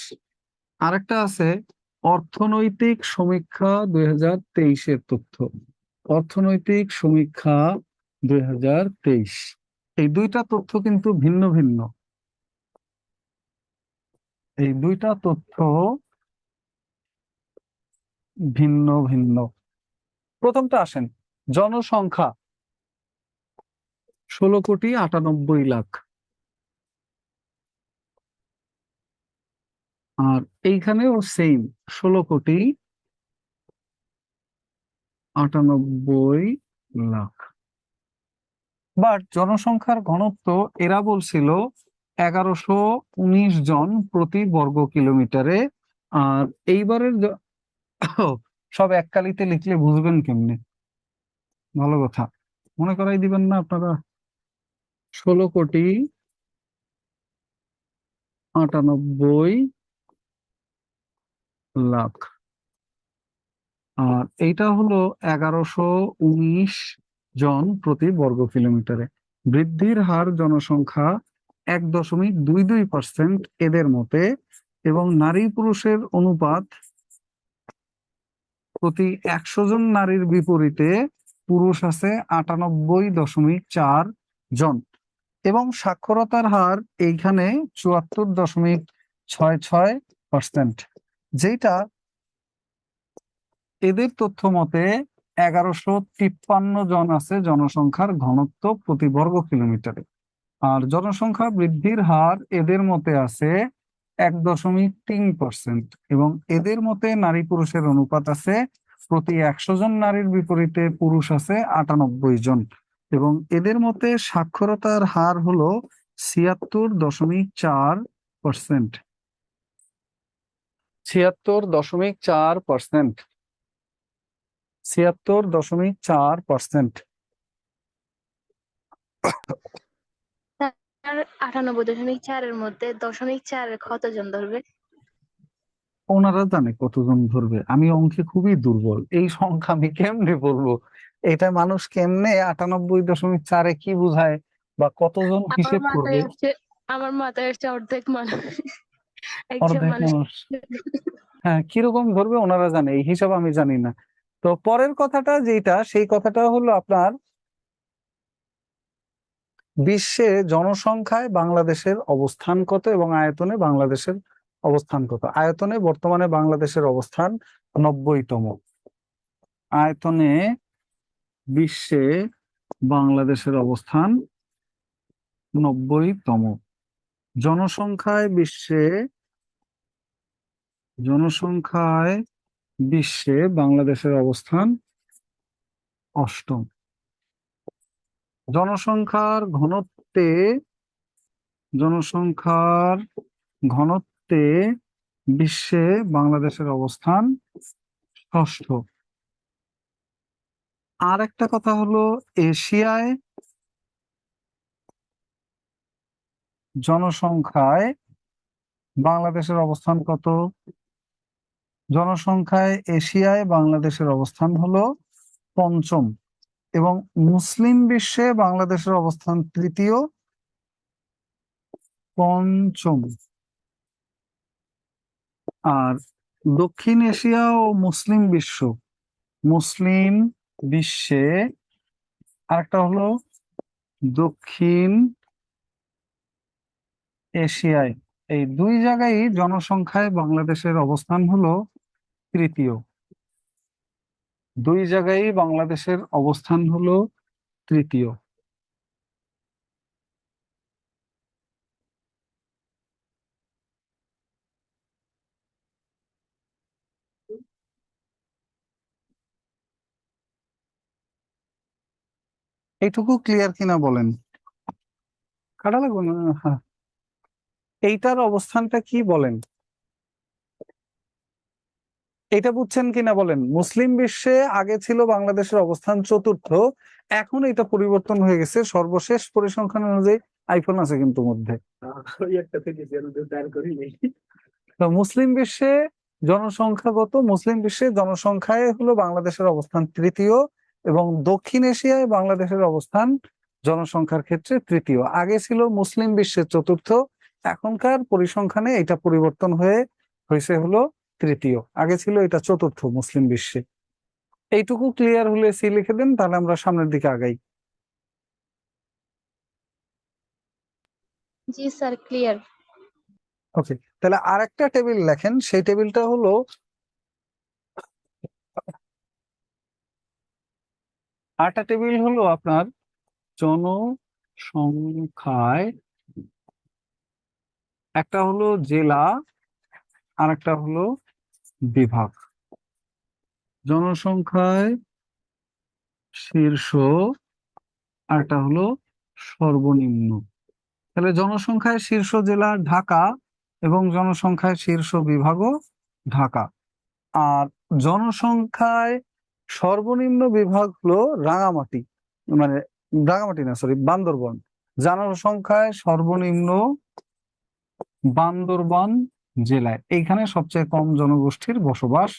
আরেকটা আছে অর্থনৈতিক সমীক্ষা 2023-এর তথ্য, অর্থনৈতিক সমীক্ষা 2023। এই দুইটা তথ্য কিন্তু ভিন্ন ভিন্ন, এই দুইটা তথ্য ভিন্ন ভিন্ন। প্রথমটা আসেন, জনসংখ্যা 16,98,00,000। আর এইখানেও সেম 16,98,00,000। বাট জনসংখ্যার ঘনত্ব এরা বলছিল 1119 জন প্রতি বর্গ কিলোমিটারে। আর এইবারের সব এককালিতে লিখলে বুঝবেন কেমনে? ভালো কথা, মনে করাই দিবেন না আপনারা? 16,98,00,000। আর এইটা হলো 1119 জন প্রতি বর্গ কিলোমিটারে। বৃদ্ধির হার জনসংখ্যা 1.22% এদের মতে, এবং নারী পুরুষের অনুপাত প্রতি 100 জন নারীর বিপরীতে পুরুষ আছে 98.4 জন, এবং সাক্ষরতার হার এইখানে 74.66%, যেটা এদের তথ্য মতে 1153 জন আছে জনসংখ্যার ঘনত্ব প্রতি বর্গ কিলোমিটারে। আর জনসংখ্যা বৃদ্ধির হার এদের মতে আছে 1.3%, এবং এদের মতে নারী পুরুষের অনুপাত আছে প্রতি 100 জন নারীর বিপরীতে পুরুষ আছে 98 জন, এবং এদের মতে সাক্ষরতার হার হলো 76.4%। 76.4%। 76.4%। স্যার 98.4-এর মধ্যে 0.4 কতজন ধরবে? ওনারা জানে কতজন ধরবে, আমি অঙ্কে খুবই দুর্বল, এই সংখ্যা আমি কেমনে বলবো? এটা মানুষ কেমনে 98.4-এ কি বোঝায় বা কতজন আমার হিসেব করবে? মাথায় আসছে আমার মাথায় আসছে অর্ধেক মানুষ, একজন অর্ধেক মানুষ। মানুষ, হ্যাঁ, কিরকম ধরবে ওনারা জানে, এই হিসাব আমি জানি না। তো পরের কথাটা যেটা, সেই কথাটা হলো আপনার বিশ্বে জনসংখ্যায় বাংলাদেশের অবস্থান কত এবং আয়তনে বাংলাদেশের অবস্থান কত। আয়তনে বর্তমানে বাংলাদেশের অবস্থান 90তম। আয়তনে বিশ্বে বাংলাদেশের অবস্থান 90তম। জনসংখ্যায় বিশ্বে বাংলাদেশের অবস্থান 8ম। জনসংখ্যার ঘনত্বে বিশ্বে বাংলাদেশের অবস্থান 6ষ্ঠ। আর একটা কথা হলো, এশিয়ায় জনসংখ্যায় বাংলাদেশের অবস্থান কত? এশিয়ায় বাংলাদেশের অবস্থান হলো 5ম, এবং মুসলিম বিশ্বে বাংলাদেশের অবস্থান 3য়, 5ম। আর দক্ষিণ এশিয়া ও মুসলিম বিশ্বে আরেকটা হলো দক্ষিণ এশিয়ায়, এই দুই জায়গায় জনসংখ্যায় বাংলাদেশের অবস্থান হলো 3য়। দুই জায়গায় বাংলাদেশের অবস্থান হলো 3য়। এইটুকু ক্লিয়ার কিনা বলেন? কাটা লাগবে না? হ্যাঁ, এইটার অবস্থানটা কি বলেন? এটা বুঝছেন কিনা বলেন? মুসলিম বিশ্বে আগে ছিল বাংলাদেশের অবস্থান 4র্থ, এখন এটা পরিবর্তন হয়ে গেছে। সর্বশেষ পরিসংখ্যান অনুযায়ী আইফোন আছে কিন্তু মধ্যে। তো মুসলিম বিশ্বে জনসংখ্যায় হলো বাংলাদেশের অবস্থান 3য়, এবং দক্ষিণ এশিয়ায় বাংলাদেশের অবস্থান জনসংখ্যার ক্ষেত্রে 3য়। আগে ছিল মুসলিম বিশ্বে 4র্থ, এখনকার পরিসংখ্যানে এটা পরিবর্তন হয়েছে হলো 3য়। আগে ছিল এটা 4র্থ মুসলিম বিশ্বে। এইটুকু ক্লিয়ার হলে সি লিখে দেন, তাহলে আমরা সামনের দিকে আগাই। জি স্যার, ক্লিয়ার। ওকে, তাহলে আরেকটা টেবিল লেখেন, সেই টেবিলটা হলো আপনার জনসংখ্যায়, একটা হলো জেলা আর একটা হলো বিভাগ। জনসংখ্যায় শীর্ষ আর একটা হলো সর্বনিম্ন। তাহলে জনসংখ্যায় শীর্ষ জেলা ঢাকা এবং জনসংখ্যায় শীর্ষ বিভাগও ঢাকা। আর জনসংখ্যায় সর্বনিম্ন বিভাগ হলো রাঙামাটি, মানে রাঙামাটি না, সরি, বান্দরবন। জনসংখ্যায় সর্বনিম্ন বান্দরবান জেলায়, এইখানে সবচেয়ে কম জনগোষ্ঠীর বসবাস।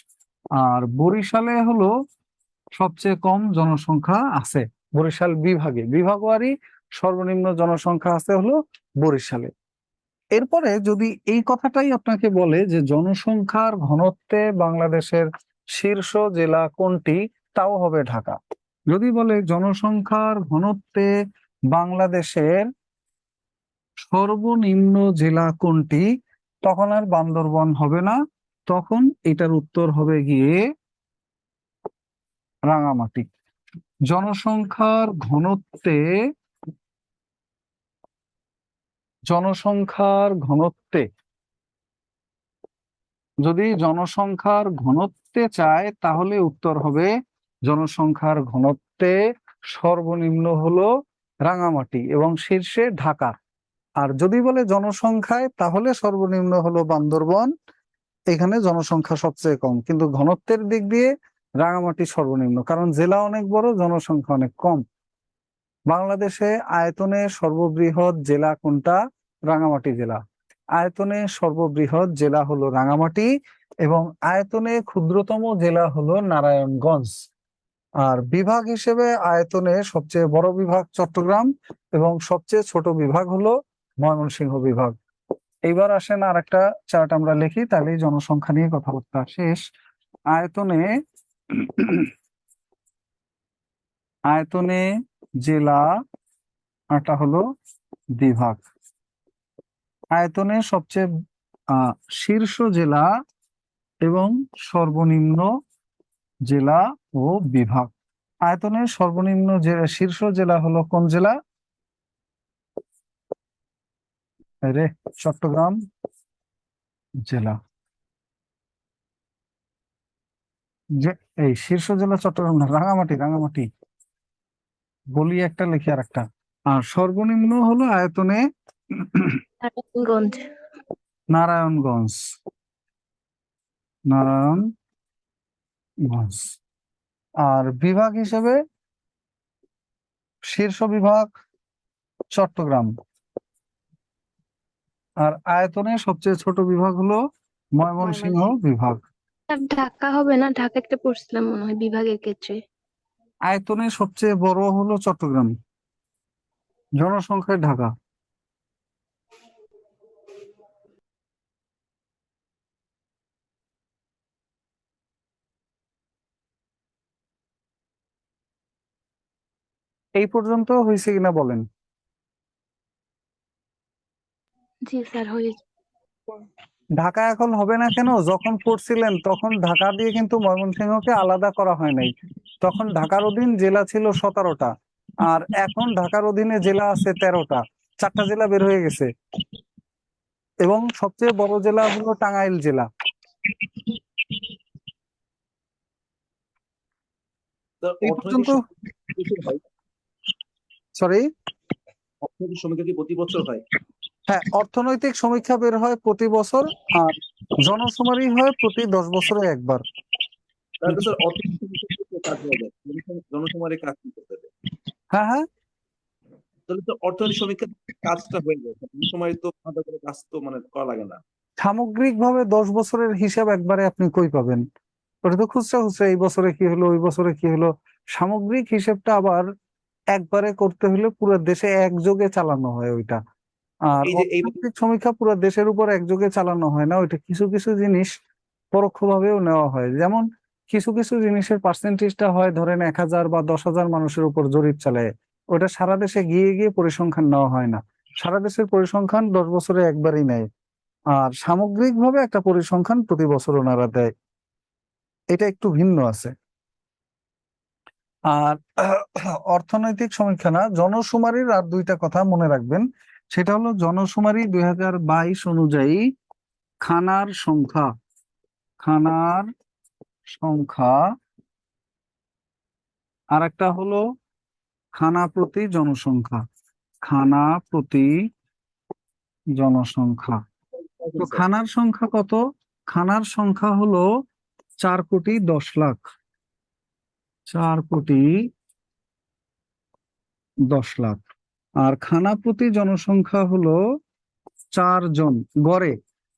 আর বরিশালে হলো সবচেয়ে কম জনসংখ্যা আছে, বরিশাল বিভাগওয়ারি সর্বনিম্ন জনসংখ্যা আছে হলো বরিশালে। এরপরে যদি এই কথাটাই আপনাকে বলে যে জনসংখ্যার ঘনত্বে বাংলাদেশের শীর্ষ জেলা কোনটি, তাও হবে ঢাকা। যদি বলে জনসংখ্যার ঘনত্বে বাংলাদেশের সর্বনিম্ন জেলা কোনটি, তখন আর বান্দরবন হবে না, তখন এটার উত্তর হবে গিয়ে রাঙামাটি। জনসংখ্যার ঘনত্বে যদি জনসংখ্যার ঘনত্বে চায় তাহলে উত্তর হবে জনসংখ্যার ঘনত্বে সর্বনিম্ন হলো রাঙামাটি এবং শীর্ষে ঢাকা। আর যদি বলে জনসংখ্যায় তাহলে সর্বনিম্ন হলো বান্দরবন, এখানে জনসংখ্যা সবচেয়ে কম, কিন্তু ঘনত্বের দিক দিয়ে রাঙামাটি সর্বনিম্ন, কারণ জেলা অনেক বড়, জনসংখ্যা অনেক কম। বাংলাদেশে আয়তনে সর্ববৃহৎ জেলা কোনটা? রাঙামাটি জেলা। আয়তনে সর্ববৃহৎ জেলা হলো রাঙামাটি এবং আয়তনে ক্ষুদ্রতম জেলা হলো নারায়ণগঞ্জ। আর বিভাগ হিসেবে আয়তনে সবচেয়ে বড় বিভাগ চট্টগ্রাম এবং সবচেয়ে ছোট বিভাগ হলো ময়মনসিংহ বিভাগ। এইবার আসেন আর একটা চার্ট আমরা লিখি, তাহলেই জনসংখ্যা নিয়ে কথাবার্তা শেষ। আয়তনে জেলা, আরটা হলো বিভাগ। আয়তনে সবচেয়ে শীর্ষ জেলা এবং সর্বনিম্ন জেলা ও বিভাগ। আয়তনের সর্বনিম্ন শীর্ষ জেলা হলো কোন জেলা? চট্টগ্রাম জেলা। যে এই শীর্ষ জেলা চট্টগ্রাম না, রাঙামাটি বলি একটা লিখি আর একটা। আর সর্বনিম্ন হলো আয়তনে নারায়ণগঞ্জ। নারায়ণগঞ্জ। আর বিভাগ হিসেবে শীর্ষ বিভাগ চট্টগ্রাম, আর আয়তনে সবচেয়ে ছোট বিভাগ হলো ময়মনসিংহ বিভাগ। ঢাকা হবে না? ঢাকা একটা পড়ছিলাম মনে হয় বিভাগের ক্ষেত্রে। আয়তনে সবচেয়ে বড় হলো চট্টগ্রাম, জনসংখ্যায় ঢাকা। এই পর্যন্ত হয়েছে কিনা বলেন? জি স্যার, হয়েছে। ঢাকা এখন হবে না কেন? যখন পড়ছিলেন তখন ঢাকা দিয়ে কিন্তু ময়মনসিংহকে আলাদা করা হয় নাই, তখন ঢাকার অধীন জেলা ছিল 17টা, আর এখন ঢাকার অধীনে জেলা আছে 13টা, 4টা জেলা বের হয়ে গেছে এবং সবচেয়ে বড় জেলা হলো টাঙ্গাইল জেলা। এই পর্যন্ত সরি অর্থনৈতিক সমীক্ষা কি প্রতি বছর হয়? হ্যাঁ, অর্থনৈতিক সমীক্ষা বের হয় প্রতি বছর, আর জনশুমারি হয় প্রতি 10 বছরে একবার। তাহলে স্যার অর্থনৈতিক সমীক্ষা কাজ হয়ে যায়, জনশুমারি কাজ কি করতে হবে? হ্যাঁ, তাহলে তো অর্থনৈতিক সমীক্ষা কাজটা হয়ে যায়, জনশুমারি তো আলাদা করে কাজ তো মানে করা লাগে না। সামগ্রিকভাবে 10 বছরের হিসাব একবারে আপনি কই পাবেন? ওটা তো খুচরা খুচরা, এই বছরে কি হলো, ওই বছরে কি হলো। সামগ্রিক হিসেবটা আবার একবারে করতে হলে পুরো দেশে একযোগে চালানো হয় ওইটা। আর এই যে এই অর্থনৈতিক সমীক্ষা পুরো দেশের উপর একযোগে চালানো হয় না, ওইটা কিছু কিছু জিনিস পরোক্ষভাবেও নেওয়া হয়। যেমন কিছু কিছু জিনিসের পার্সেন্টেজটা হয় ধরেন 1000 বা 10,000 মানুষের উপর জরিপ চালায়, ওটা সারা দেশে গিয়ে গিয়ে পরিসংখ্যান নেওয়া হয় না। সারা দেশের পরিসংখ্যান 10 বছরে একবারই নেয়, আর সামগ্রিকভাবে একটা পরিসংখ্যান প্রতি বছর ওনারা দেয়। এটা একটু ভিন্ন আছে। আর অর্থনৈতিক সমীক্ষা না, জনশুমারির আর দুইটা কথা মনে রাখবেন। সেটা হলো জনশুমারি 2022 অনুযায়ী খানার সংখ্যা, আর একটা হলো খানা প্রতি জনসংখ্যা। তো খানার সংখ্যা কত? খানার সংখ্যা হলো 4,10,00,000। 4,10,00,000। আর খানা প্রতি জনসংখ্যা হলো 4 জন গড়ে।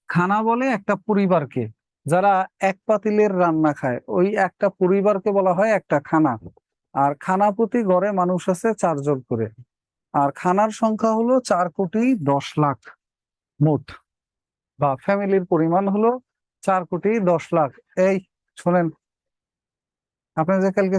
খানা বলে একটা পরিবারকে, যারা এক পাতিলের রান্না খায়, ওই একটা পরিবারকে বলা হয় একটা খানা। আর খানা প্রতি গড়ে মানুষ আছে 4 জন করে। আর খানার সংখ্যা হলো 4,10,00,000 মোট, বা ফ্যামিলির পরিমাণ হলো 4,10,00,000। এই শোনেন, আপনার যে কালকে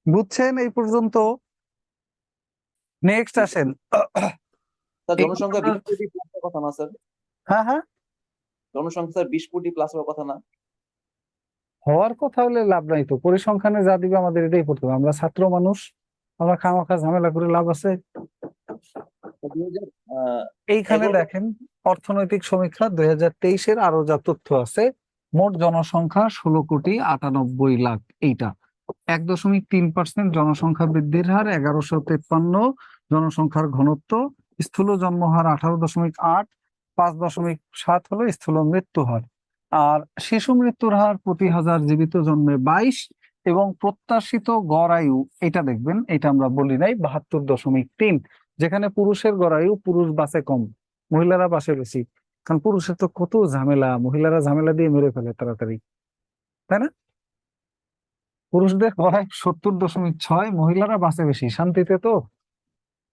বুঝছেন এই পর্যন্ত? নেক্সট আসেন। স্যার এই জনসংখ্যা ঘটনার- 20 কোটি প্লাসের কথা না স্যার? হ্যাঁ হ্যাঁ, জনসংখ্যা স্যার 20 কোটি প্লাস হওয়ার কথা না? হওয়ার কথা হলে লাভ নাই তো, পরিসংখ্যানে যা দিবে আমাদের এটাই পড়তে হবে। আমরা ছাত্র মানুষ, আমরা খামাখা ঝামেলা করে লাভ আছে? 2000 এইখানে 11 দেখেন, অর্থনৈতিক সমীক্ষা 2023-এর আরো যা তথ্য আছে, মোট জনসংখ্যা 16,98,00,000। এইটা 1.3% জনসংখ্যা বৃদ্ধির হার, 1153 জনসংখ্যার ঘনত্ব, স্থূল জন্মহার 18.8, 5.7 হলো স্থূল মৃত্যু হার। আর শিশু মৃত্যুর হার প্রতি হাজার জীবিত জন্মে 22, এবং প্রত্যাশিত গড় আয়ু, এটা দেখবেন, এটা আমরা বলি নাই, 72.3। যেখানে পুরুষের গড় আয়ু, পুরুষ বাঁচে কম, মহিলারা বাঁচে বেশি। কারণ পুরুষের তো কত ঝামেলা, মহিলারা ঝামেলা দিয়ে মেরে ফেলে তাড়াতাড়ি, তাই না? পুরুষদের গড় আয়ু 70.6, মহিলারা বাঁচে বেশি, শান্তিতে তো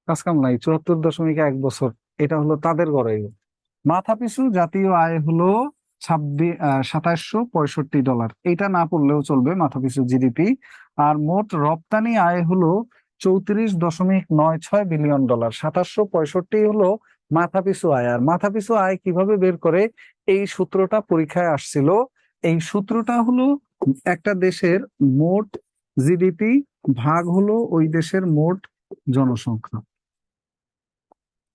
কাজ কাম নাই, 74.1 বছর। এটা হলো তাদের গড় আয়ু। মাথাপিছু জাতীয় আয় হলো 2765 ডলার। এটা না পড়লেও চলবে, মাথাপিছু জিডিপি। আর মোট রপ্তানি আয় হলো 34.96 বিলিয়ন ডলার। 2765 হলো মাথাপিছু আয়। আর মাথাপিছু আয় কিভাবে বের করে, এই সূত্রটা পরীক্ষায় আসছিল। এই সূত্রটা হলো একটা দেশের মোট জিডিপি ভাগ হলো ওই দেশের মোট জনসংখ্যা,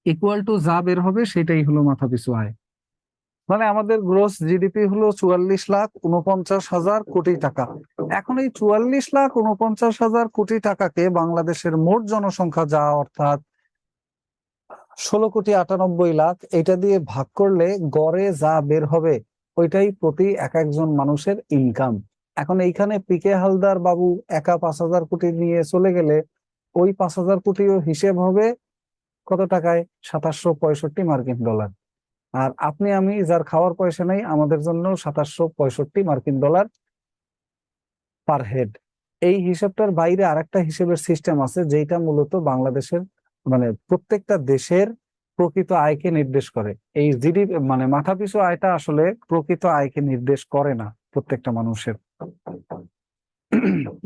ইকুয়াল টু যা বের হবে সেটাই হলো মাথাপিছু আয়। মানে আমাদের গ্রোস জিডিপি হলো 44,49,000 কোটি টাকা। এখন এই 44,49,000 কোটি টাকাকে বাংলাদেশের মোট জনসংখ্যা, যা অর্থাৎ 16,98,00,000, এটা দিয়ে ভাগ করলে গড়ে যা বের হবে ওইটাই প্রতি এক একজন মানুষের ইনকাম। এখন এইখানে পিকে হালদার বাবু একা 5,000 কোটি নিয়ে চলে গেলে ওই 5,000 কোটিও হিসেব হবে কত টাকায়? 2765 মার্কিন ডলার। আর আপনি আমি যার খাওয়ার পয়সা নেই, আমাদের জন্য 2765 মার্কিন ডলার পার হেড। এই হিসাবটার বাইরে আরেকটা হিসেবের সিস্টেম আছে, যেটা মূলত বাংলাদেশের, মানে প্রত্যেকটা দেশের প্রকৃত আয়কে নির্দেশ করে। এই জিডিপি মানে মাথাপিছু আয়টা আসলে প্রকৃত আয়কে নির্দেশ করে না প্রত্যেকটা মানুষের।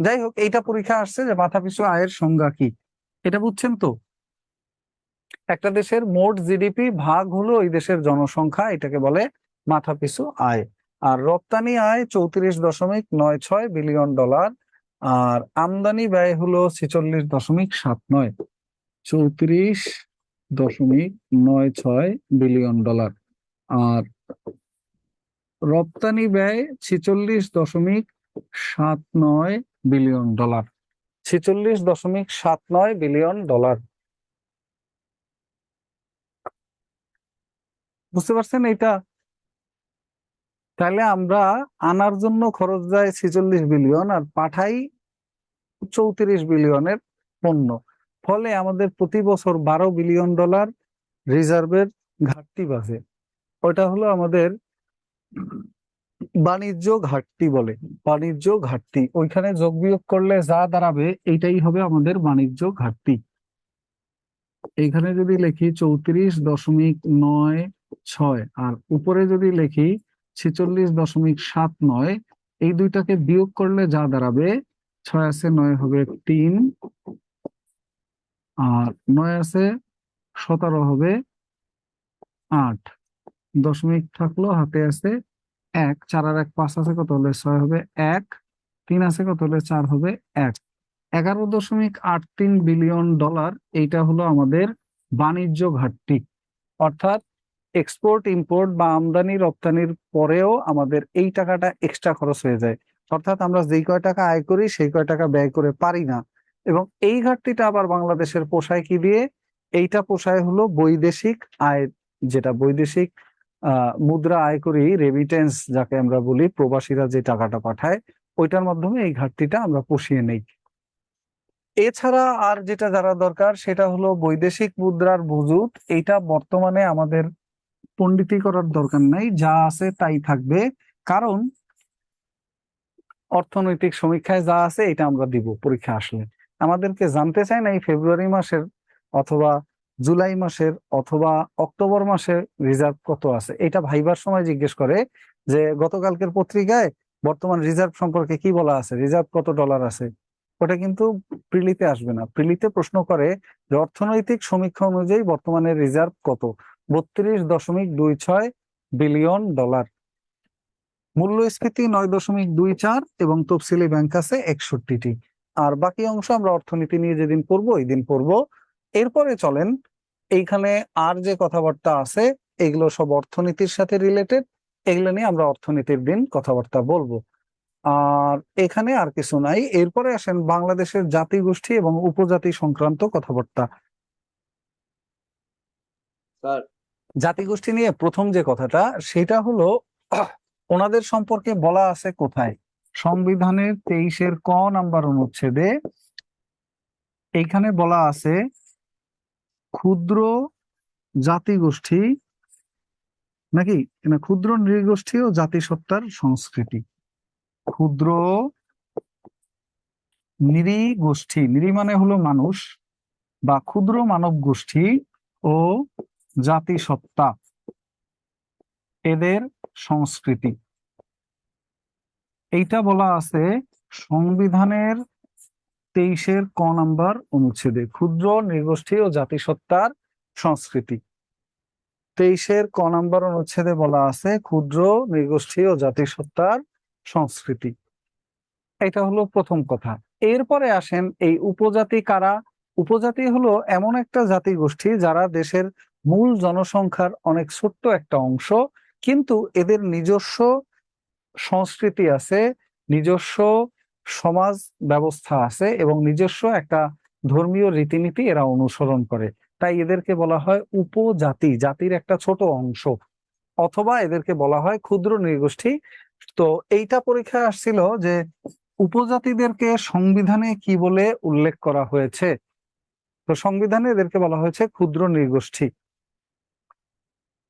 যাই হোক, এইটা পরীক্ষা আসছে যে মাথাপিছু আয়ের সংজ্ঞা কি, এটা বুঝছেন তো? একটা দেশের মোট জিডিপি ভাগ হলো ওই দেশের জনসংখ্যা, এটাকে বলে মাথাপিছু আয়। আর রপ্তানি আয় 34.96 বিলিয়ন ডলার। আর আমদানি ব্যয় হলো 46.79, 34.96 বিলিয়ন ডলার। আর রপ্তানি ব্যয় 46.79 বিলিয়ন ডলার, 46.79 বিলিয়ন ডলার। বুঝতে পারছেন এটা? তাহলে আমরা আনার জন্য খরচ যায় 46 বিলিয়ন, আর পাঠাই 34 বিলিয়নের পণ্য। ফলে আমাদের প্রতি বছর 12 বিলিয়ন ডলার রিজার্ভের ঘাটতি বাড়ে। ওটা হলো আমাদের বাণিজ্য ঘাটতি বলে, বাণিজ্য ঘাটতি। ওইখানে যোগ বিয়োগ করলে যা দাঁড়াবে এইটাই হবে আমাদের বাণিজ্য ঘাটতি। এইখানে যদি লিখি 34.96, আর উপরে যদি লিখি 46.79, এই দুইটাকে বিয়োগ করলে যা দাঁড়াবে, 6 আছে 9 হবে 3, আর 9 আছে 17 হবে 8, দশমিক থাকলো, হাতে আছে 1, 4 আর 1 5 আছে, কত হলে 6 হবে 1, 3 আছে কত হলে 4 হবে 1, 11.83 বিলিয়ন ডলার। এইটা হলো আমাদের বাণিজ্য ঘাটতি। অর্থাৎ এক্সপোর্ট ইম্পোর্ট বা আমদানি রপ্তানির পরেও আমাদের এই টাকাটা এক্সট্রা খরচ হয়ে যায়। অর্থাৎ আমরা যেই কয় টাকা আয় করি সেই কয় টাকা ব্যয় করে পারি না, এবং এই ঘাটতিটা আবার বাংলাদেশের পোষায় কি দিয়ে? এইটা পোষায় হলো বৈদেশিক আয়, যেটা বৈদেশিক মুদ্রা আয় করি, রেমিটেন্স যাকে আমরা বলি, প্রবাসীরা যে টাকাটা পাঠায়, ওইটার মাধ্যমে এই ঘাটতিটা আমরা পুষিয়ে নেই। এছাড়া আর যেটা জানা দরকার সেটা হলো বৈদেশিক মুদ্রার মজুদ। এইটা বর্তমানে আমাদের পণ্ডিতি করার দরকার নাই, যা আছে তাই থাকবে, কারণ অর্থনৈতিক সমীক্ষায় যা আছে এটা আমরা দিব পরীক্ষা আসলে। আমাদেরকে জানতে চায় না এই ফেব্রুয়ারি মাসের অথবা জুলাই মাসের অথবা অক্টোবর মাসের রিজার্ভ কত আছে, এটা ভাইবার সময় জিজ্ঞেস করে যে গতকালকের পত্রিকায় বর্তমান রিজার্ভ সম্পর্কে কি বলা আছে, রিজার্ভ কত ডলার আছে। ওটা কিন্তু প্রিলিতে আসবে না। প্রিলিতে প্রশ্ন করে যে অর্থনৈতিক সমীক্ষা অনুযায়ী বর্তমানে রিজার্ভ কত, 32.26 বিলিয়ন ডলার। মূল্যস্ফীতি 9.24 এবং তফসিলি ব্যাংক আছে 61টি। আর বাকি অংশ আমরা অর্থনীতি নিয়ে যেদিন পড়বো ওই দিন পড়বো। এরপরে চলেন, এইখানে আর যে কথাবার্তা আছে এগুলো সব অর্থনীতির সাথে রিলেটেড, এগুলো নিয়ে আমরা অর্থনীতির দিন কথাবার্তা বলবো। আর এখানে আর কিছু নাই। এরপরে আসেন বাংলাদেশের জাতিগোষ্ঠী এবং উপজাতি সংক্রান্ত কথাবার্তা। স্যার জাতিগোষ্ঠী নিয়ে প্রথম যে কথাটা সেটা হলো ওনাদের সম্পর্কে বলা আছে কোথায়? সংবিধানের 23-এর ক নাম্বার অনুচ্ছেদে এইখানে বলা আছে ক্ষুদ্র জাতিগোষ্ঠী নাকি না ক্ষুদ্র নৃগোষ্ঠী ও জাতিসত্তার সংস্কৃতি। ক্ষুদ্র নৃগোষ্ঠী, নৃ মানে হলো মানুষ, বা ক্ষুদ্র মানব গোষ্ঠী ও জাতিসত্তা, এদের সংস্কৃতি। এইটা বলা আছে সংবিধানের 23-এর ক নাম্বার অনুচ্ছেদে, ক্ষুদ্র নৃগোষ্ঠী ও জাতিসত্তার সংস্কৃতি। 23-এর ক নাম্বার অনুচ্ছেদে বলা আছে ক্ষুদ্র নৃগোষ্ঠী ও জাতিসত্তার সংস্কৃতি। এটা হলো প্রথম কথা। এরপরে আসেন এই উপজাতি কারা। উপজাতি হলো এমন একটা জাতিগোষ্ঠী যারা দেশের মূল জনসংখ্যার অনেক ছোট্ট একটা অংশ, কিন্তু এদের নিজস্ব সংস্কৃতি আছে, নিজস্ব সমাজ ব্যবস্থা আছে এবং নিজস্ব একটা ধর্মীয় রীতিনীতি এরা অনুসরণ করে। তাই এদেরকে বলা হয় উপজাতি, জাতির একটা ছোট অংশ, অথবা এদেরকে বলা হয় ক্ষুদ্র নৃগোষ্ঠী। তো এইটা পরীক্ষায় আসছিল যে উপজাতিদেরকে সংবিধানে কি বলে উল্লেখ করা হয়েছে। তো সংবিধানে এদেরকে বলা হয়েছে ক্ষুদ্র নৃগোষ্ঠী।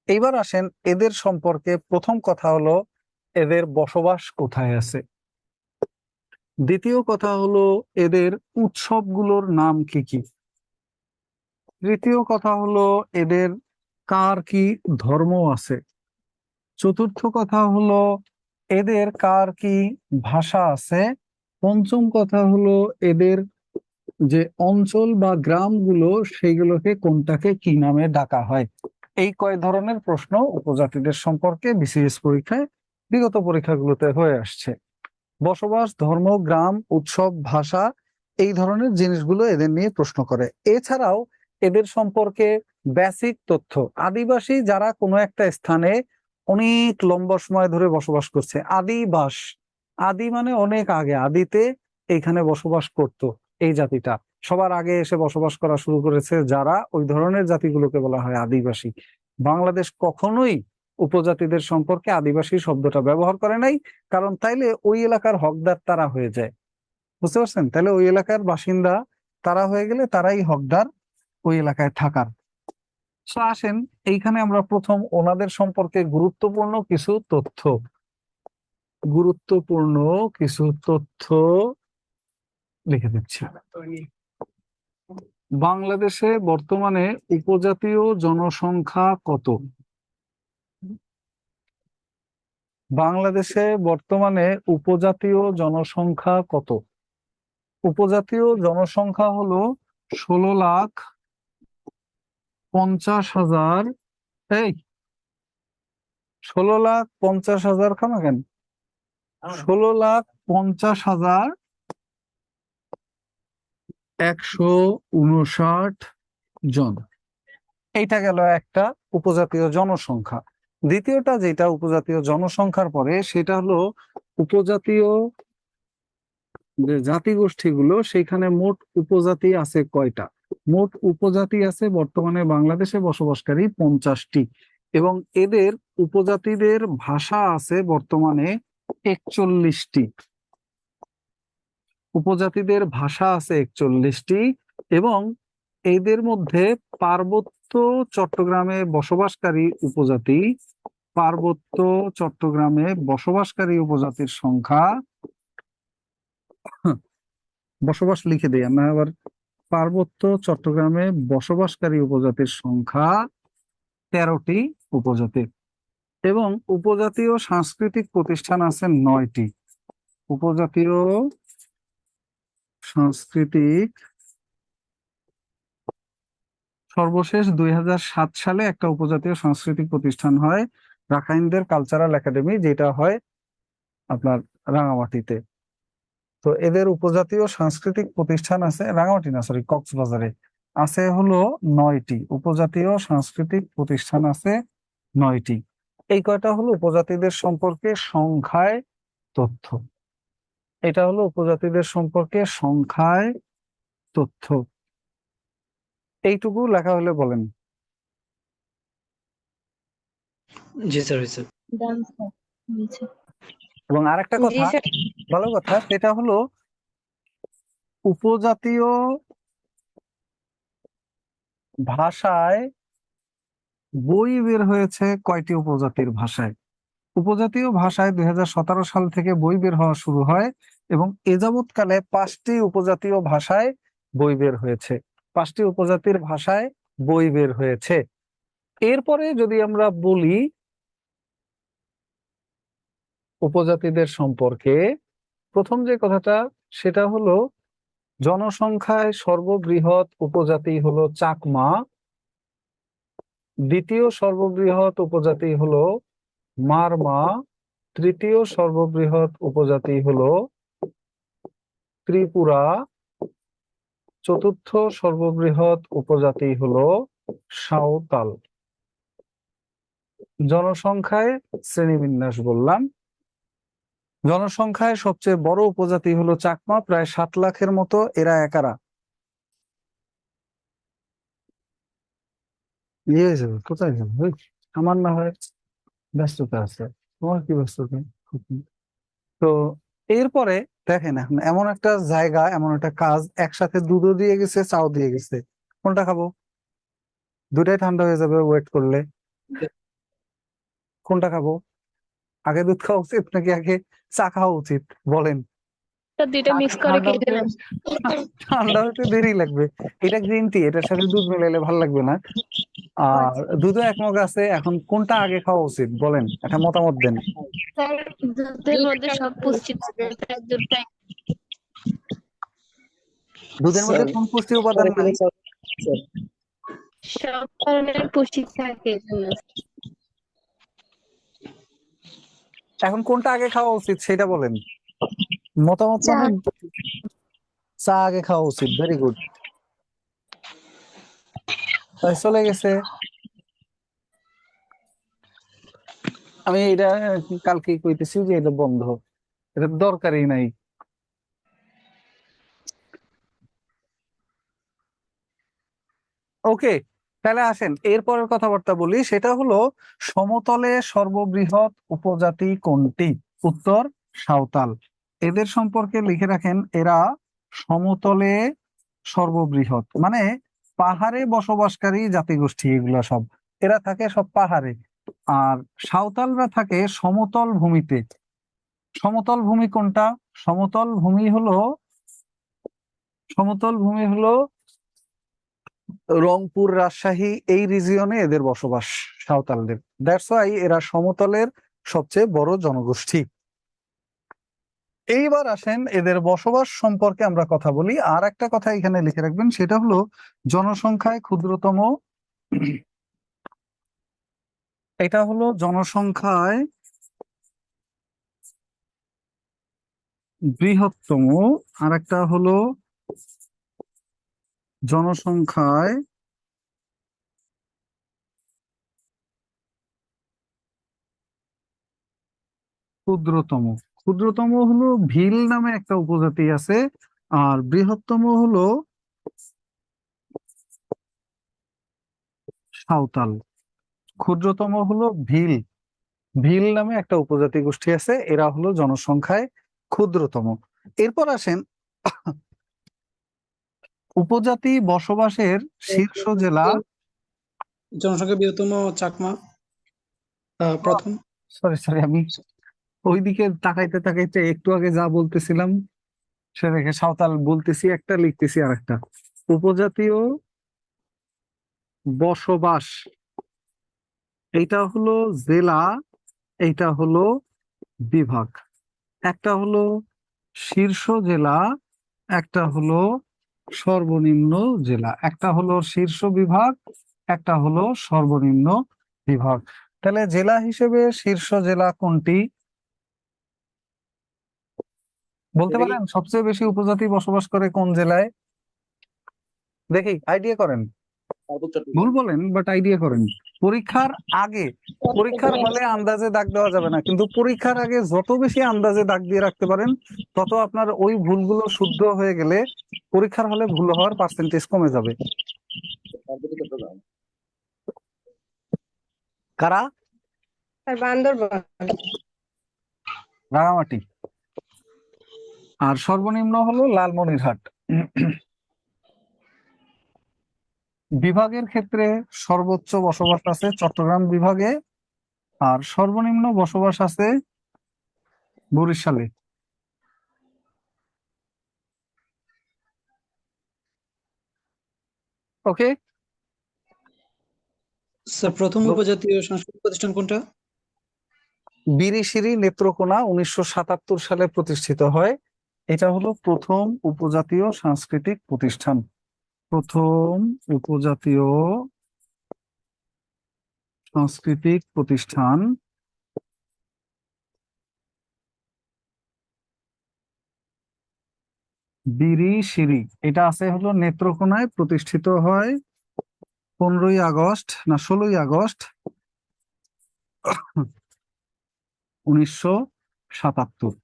এইবার আসেন এদের সম্পর্কে প্রথম কথা হলো এদের বসবাস কোথায় আছে। দ্বিতীয় কথা হলো এদের উৎসবগুলোর নাম কি কি। তৃতীয় কথা হলো এদের কার কি ধর্ম আছে। চতুর্থ কথা হলো এদের কার কি ভাষা আছে। পঞ্চম কথা হলো এদের যে অঞ্চল বা গ্রামগুলো সেইগুলোকে কোনটাকে কি নামে ডাকা হয়। এই কয় ধরনের প্রশ্ন উপজাতিদের সম্পর্কে বিসিএস পরীক্ষায় বিগত পরীক্ষাগুলোতে হয়ে আসছে। বসবাস, ধর্ম, গ্রাম, উৎসব, ভাষা, এই ধরনের জিনিসগুলো এদের নিয়ে প্রশ্ন করে। এছাড়াও এদের সম্পর্কে বেসিক তথ্য, আদিবাসী যারা কোনো একটা স্থানে অনেক লম্বা সময় ধরে বসবাস করছে, আদিবাস, আদি মানে অনেক আগে, আদিতে এইখানে বসবাস করত এই জাতিটা, সবার আগে এসে বসবাস করা শুরু করেছে যারা, ওই ধরনের জাতিগুলোকে বলা হয় আদিবাসী। বাংলাদেশ কখনোই উপজাতিদের সম্পর্কে আদিবাসী শব্দটা ব্যবহার করে নাই, কারণ তাইলে ওই এলাকার হকদার তারা হয়ে যায়। বুঝতে পারছেন? তাহলে ওই এলাকার বাসিন্দা তারা হয়ে গেলে তারাই হকদার ওই এলাকায় থাকার। তো আসেন এইখানে আমরা প্রথম ওনাদের সম্পর্কে গুরুত্বপূর্ণ কিছু তথ্য লিখে দিচ্ছি। বাংলাদেশে বর্তমানে উপজাতীয় জনসংখ্যা কত? বাংলাদেশে বর্তমানে উপজাতীয় জনসংখ্যা কত? উপজাতীয় জনসংখ্যা হলো 16,50,000। এই 16,50,000 খামা কেন? 16,50,159 জন। এইটা গেল একটা উপজাতীয় জনসংখ্যা। দ্বিতীয়টা যেটা উপজাতীয় জনসংখ্যার পরে সেটা হলো উপজাতীয় যে জাতিগোষ্ঠীগুলো, সেখানে মোট উপজাতি আছে কয়টা? মোট উপজাতি আছে বর্তমানে বাংলাদেশে বসবাসকারী 50টি, এবং এদের উপজাতিদের ভাষা আছে বর্তমানে 41টি। উপজাতিদের ভাষা আছে 41টি, এবং এদের মধ্যে পার্বত্য চট্টগ্রামে বসবাসকারী উপজাতি, পার্বত্য চট্টগ্রামে বসবাসকারী উপজাতির সংখ্যা, বসবাস লিখে দিই আমরা আবার, পার্বত্য চট্টগ্রামে বসবাসকারী উপজাতির সংখ্যা 13টি উপজাতি, এবং উপজাতীয় সাংস্কৃতিক প্রতিষ্ঠান আছে 9টি। উপজাতীয় সাংস্কৃতিক, সর্বশেষ 2007 সালে একটা উপজাতীয় সাংস্কৃতিক প্রতিষ্ঠান হয়, রাখাইনদের কালচারাল একাডেমি, যেটা হয় আপনার রাঙামাটিতে। তো এদের উপজাতীয় সাংস্কৃতিক প্রতিষ্ঠান আছে রাঙামাটি না, সরি, কক্সবাজারে আছে হলো 9টি। উপজাতীয় সাংস্কৃতিক প্রতিষ্ঠান আছে 9টি। এই কয়টা হলো উপজাতিদের সম্পর্কে সংখ্যায় তথ্য। এটা হলো উপজাতিদের সম্পর্কে সংখ্যায় তথ্য। এইটুকু লেখা হলে বলেন। জি স্যার, হয়েছে। ডান স্যার, হয়েছে। এবং আরেকটা জি কথা, স্যার। ভালো কথা, সেটা হলো উপজাতীয় ভাষায় বই বের হয়েছে কয়টি উপজাতির ভাষায়? উপজাতীয় ভাষায় 2017 সাল থেকে বই বের হওয়া শুরু হয়, এবং এ যাবৎকালে 5টি উপজাতীয় ভাষায় বই বের হয়েছে। 5টি উপজাতির ভাষায় বই বের হয়েছে। এরপরে যদি আমরা বলি উপজাতিদের সম্পর্কে, প্রথম যে কথাটা সেটা হলো জনসংখ্যায় সর্ববৃহৎ উপজাতি হলো চাকমা, দ্বিতীয় সর্ববৃহৎ উপজাতি হলো মারমা, তৃতীয় সর্ববৃহৎ উপজাতি হলো ত্রিপুরা, চতুর্থ সর্ববৃহৎ উপজাতি হলো সাঁওতাল। জনসংখ্যায় শ্রেণীবিন্যাস বললাম। জনসংখ্যায় সবচেয়ে বড় উপজাতি হলো চাকমা, প্রায় 7 লাখের মতো। এরা একারা। ইয়ে হয়ে যাবে, কোথায় যাবে? ওই, আমার না হয় ব্যস্ততা আছে, তোমার কি ব্যস্ততা? তো এরপরে দেখেন, এখন এমন একটা জায়গা, এমন একটা কাজ, একসাথে দুধও দিয়ে গেছে, চাও দিয়ে গেছে, কোনটা খাবো? দুটাই ঠান্ডা হয়ে যাবে ওয়েট করলে। কোনটা খাবো? আগে দুধ খাওয়া উচিত নাকি আগে চা খাওয়া উচিত বলেন? তো দুইটা মিক্স করে ঠান্ডা খেয়ে হতে নেন। ঠান্ডা হতে দেরি লাগবে। এটা গ্রিন টি, এটার সাথে দুধ মিলাইলে ভালো লাগবে না। আর দুধও এক মগ আছে, এখন কোনটা আগে খাওয়া উচিত বলেন, একটা মতামত দেন। স্যার, দুধের মধ্যে সব পুষ্টি থাকে, তাই দুধটাই। দুধের মধ্যে কোন পুষ্টি উপাদান নাই? সব ধরনের পুষ্টি থাকে এজন্য। এখন কোনটা আগে খাওয়া উচিত সেটা বলেন। মতামত চা। মানে চা আগে খাওয়া উচিত, ভেরি গুড। চলে গেছে। আমি এটা কালকে কইতেছি যে এটা বন্ধ, এটা দরকারই নাই। ওকে, তাহলে আসেন এরপরের কথাবার্তা বলি, সেটা হলো সমতলে সর্ববৃহৎ উপজাতি কোনটি? উত্তর সাঁওতাল। এদের সম্পর্কে লিখে রাখেন, এরা সমতলে সর্ববৃহৎ, মানে পাহাড়ে বসবাসকারী জাতিগোষ্ঠী এগুলা সব। এরা থাকে সব পাহাড়ে, আর সাঁওতালরা থাকে সমতল ভূমিতে। সমতল ভূমি কোনটা? সমতল ভূমি হলো রংপুর, রাজশাহী, এই রিজিয়নে এদের বসবাস সাঁওতালদের। দ্যাটস ওয়াই এরা সমতলের সবচেয়ে বড় জনগোষ্ঠী। এইবার আসেন এদের বসবাস সম্পর্কে আমরা কথা বলি। আর একটা কথা এখানে লিখে রাখবেন, সেটা হলো জনসংখ্যায় ক্ষুদ্রতম, এটা হলো জনসংখ্যায় বৃহত্তম, আর একটা হলো জনসংখ্যায় ক্ষুদ্রতম। ক্ষুদ্রতম হলো ভিল নামে একটা উপজাতি আছে, আর বৃহত্তম হলো সাঁওতাল। ক্ষুদ্রতম হলো ভিল। ভিল নামে একটা উপজাতি গোষ্ঠী আছে, এরা হলো জনসংখ্যায় ক্ষুদ্রতম। এরপর আসেন উপজাতি বসবাসের শীর্ষ জেলা। জনসংখ্যা বৃহত্তম চাকমা প্রথম। সরি সরি, আমি ওইদিকে তাকাইতে তাকাইতে একটু আগে যা বলতেছিলাম সে রেখে সাঁওতাল বলতেছি একটা, লিখতেছি আর একটা। উপজাতীয় বসবাস, এইটা হলো জেলা, এইটা হলো বিভাগ। একটা হলো শীর্ষ জেলা, একটা হলো সর্বনিম্ন জেলা। একটা হলো শীর্ষ বিভাগ, একটা হলো সর্বনিম্ন বিভাগ। তাহলে জেলা হিসেবে শীর্ষ জেলা কোনটি বলতে এটা কি পারেন? সবচেয়ে বেশি উপজাতি বসবাস করে কোন জেলায়? দেখি, আইডিয়া করেন। পার্বত্য ভুল চট্টগ্রাম। বলেন বাট আইডিয়া করেন। পরীক্ষার আগে, পরীক্ষার হলে আন্দাজে দাগ দেওয়া যাবে না, কিন্তু পরীক্ষার আগে যত বেশি আন্দাজে দাগ দিয়ে রাখতে পারেন তত আপনার ওই ভুলগুলো শুদ্ধ হয়ে গেলে পরীক্ষার হলে ভুল হওয়ার পার্সেন্টেজ কমে যাবে। পার্বত্য চট্টগ্রাম। কারা? আর বান্দরবান। রাঙামাটি। আর সর্বনিম্ন হলো লালমনিরহাট। বিভাগের ক্ষেত্রে সর্বোচ্চ বসবাস আছে চট্টগ্রাম বিভাগে, আর সর্বনিম্ন বসবাস আছে বরিশালে। ওকে। স্যার প্রথম উপজাতীয় সাংস্কৃতিক প্রতিষ্ঠান কোনটা? বিরিশিরি নেত্রকোনা 1977 সালে প্রতিষ্ঠিত হয়। এটা হলো প্রথম উপজাতীয় সাংস্কৃতিক প্রতিষ্ঠান। প্রথম উপজাতীয় সাংস্কৃতিক প্রতিষ্ঠান বিরিশিরি। এটা আছে হলো নেত্রকোনায়, প্রতিষ্ঠিত হয় 16ই আগস্ট 1977।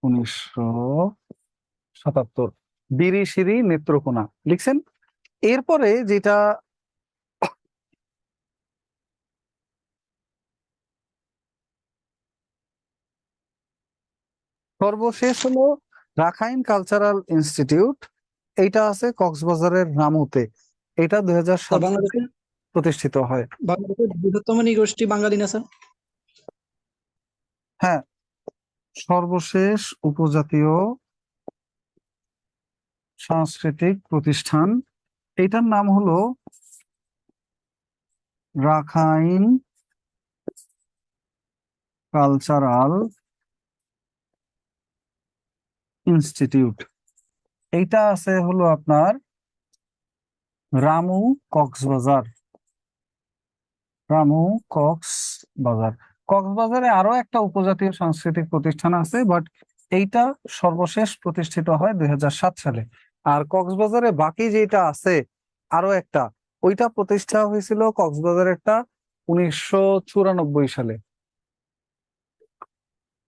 1977 বিরিশিরি নেত্রকোনা লিখছেন। এরপরে যেটা সর্বশেষ হলো রাখাইন কালচারাল ইনস্টিটিউট। এইটা আছে কক্সবাজারের রামুতে। এটা 2007 স্যার সালে বাংলাদেশের প্রতিষ্ঠিত হয়। বাংলাদেশের বৃহত্তম নৃগোষ্ঠী বাঙালি না স্যার? হ্যাঁ, সর্বশেষ উপজাতীয় সাংস্কৃতিক প্রতিষ্ঠান, এইটার নাম হলো রাখাইন কালচারাল ইনস্টিটিউট। এইটা আছে হলো আপনার রামু, কক্সবাজার। রামু, কক্সবাজার। কক্সবাজারে আরো একটা উপজাতীয় সাংস্কৃতিক প্রতিষ্ঠান আছে, বাট এইটা সর্বশেষ প্রতিষ্ঠিত হয় 2007 সালে। আর কক্সবাজারে বাকি যেটা আছে আরো একটা, ওইটা প্রতিষ্ঠা হয়েছিল কক্সবাজারেরটা 1994 সালে।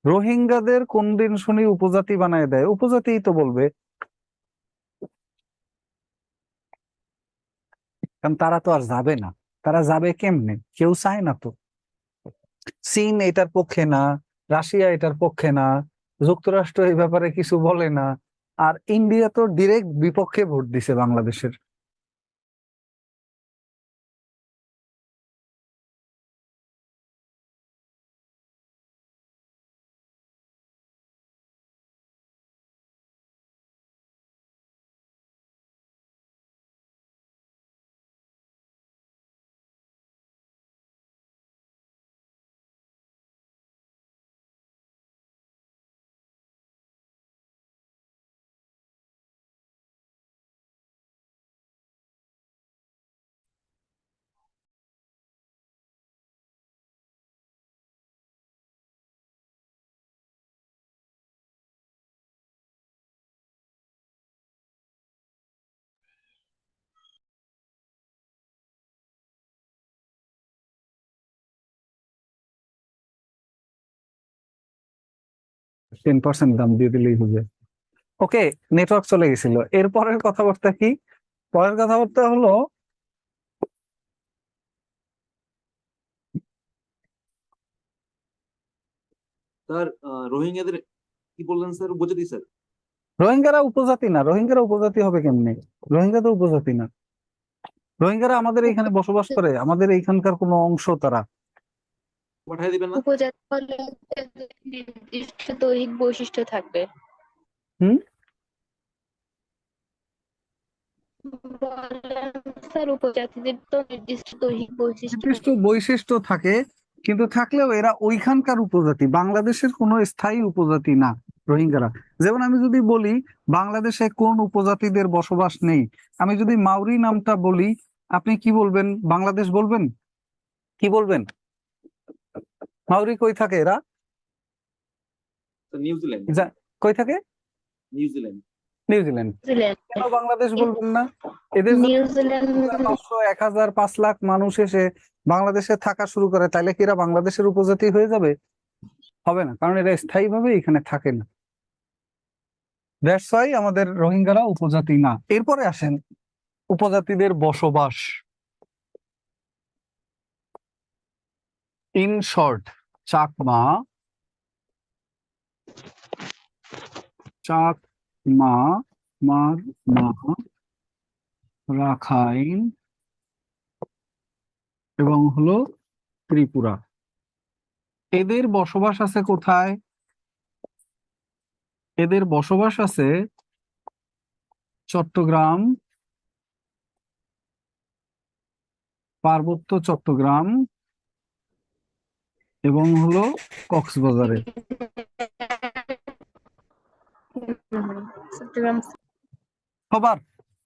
রোহিঙ্গাদের কোন দিন শুনি উপজাতি বানায় দেয়? উপজাতিই তো বলবে, কারণ তারা তো আর যাবে না। তারা যাবে কেমনে? কেউ চায় না তো। চীন এটার পক্ষে না, রাশিয়া এটার পক্ষে না, যুক্তরাষ্ট্র এই ব্যাপারে কিছু বলে না, আর ইন্ডিয়া তো ডিরেক্ট বিপক্ষে ভোট দিছে বাংলাদেশের। 10% দাম দিয়ে দিলেই হবে। ওকে, নেটওয়ার্ক চলে গেছিল। এরপরের কথাবার্তা কি? পরের কথাবার্তা হলো স্যার রোহিঙ্গাদের কি বললেন স্যার, বুঝে দিই স্যার। রোহিঙ্গারা উপজাতি না। রোহিঙ্গারা উপজাতি হবে কেমনে? রোহিঙ্গা তো উপজাতি না। রোহিঙ্গারা আমাদের এখানে বসবাস করে, আমাদের এইখানকার কোনো অংশ তারা। পাঠিয়ে দিবেন না? উপজাতি হলে তাদের নির্দিষ্ট দৈহিক বৈশিষ্ট্য থাকবে। হুম। বলেন স্যার, উপজাতিদের তো নির্দিষ্ট দৈহিক বৈশিষ্ট্য নির্দিষ্ট বৈশিষ্ট্য থাকে, কিন্তু থাকলেও এরা ওইখানকার উপজাতি, বাংলাদেশের কোনো স্থায়ী উপজাতি না রোহিঙ্গারা। যেমন আমি যদি বলি বাংলাদেশে কোন উপজাতিদের বসবাস নেই, আমি যদি মাউরি নামটা বলি, আপনি কি বলবেন? বাংলাদেশ বলবেন? কি বলবেন? মাউরি কই থাকে এরা? Sir New Zealand. কই থাকে? নিউজিল্যান্ড। নিউজিল্যান্ড। নিউজিল্যান্ড। কেন বাংলাদেশ বলবেন না? এদের যদি নিউজিল্যান্ড 500, 1000, 5 লাখ মানুষ এসে বাংলাদেশে থাকা শুরু করে, তাহলে কি এরা বাংলাদেশের উপজাতি হয়ে যাবে? হবে না, কারণ এরা স্থায়ীভাবে এখানে থাকে না। দ্যাটস ওয়াই আমাদের রোহিঙ্গারা উপজাতি না। এরপরে আসেন উপজাতিদের বসবাস। In short, Chakma, Marma, Rakhine এবং হলো ত্রিপুরা। এদের বসবাস আছে কোথায়? এদের বসবাস আছে চট্টগ্রাম, পার্বত্য চট্টগ্রাম এবং হলো কক্সবাজারে। চট্টগ্রাম। সবার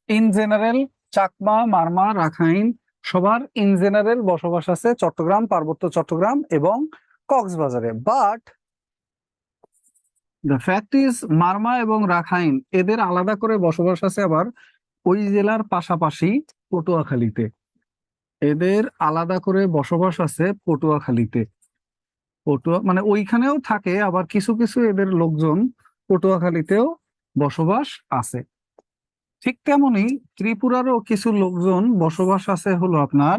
in general, Chakma, Marma, Rakhine সবার ইন জেনারেল বসবাস আছে চট্টগ্রাম, পার্বত্য চট্টগ্রাম এবং কক্সবাজারে। But the fact is, Marma এবং রাখাইন এদের আলাদা করে বসবাস আছে আবার ওই জেলার পাশাপাশি পটুয়াখালীতে। এদের আলাদা করে বসবাস আছে পটুয়াখালীতে। মানে ওইখানেও থাকে, আবার কিছু কিছু এদের লোকজন পটুয়াখালীতেও বসবাস আছে। ঠিক তেমনি ত্রিপুরারও কিছু লোকজন বসবাস আছে হলো আপনার,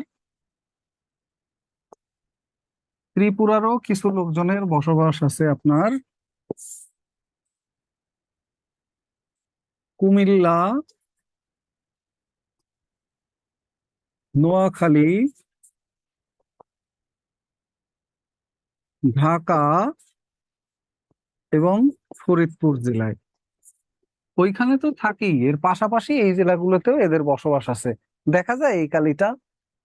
ত্রিপুরারও কিছু লোকজনের বসবাস আছে আপনার কুমিল্লা, নোয়াখালী, ঢাকা এবং ফরিদপুর জেলায়। ওইখানে তো থাকেই, এর পাশাপাশি এই জেলাগুলোতেও এদের বসবাস আছে। দেখা যায় এই কালিটা,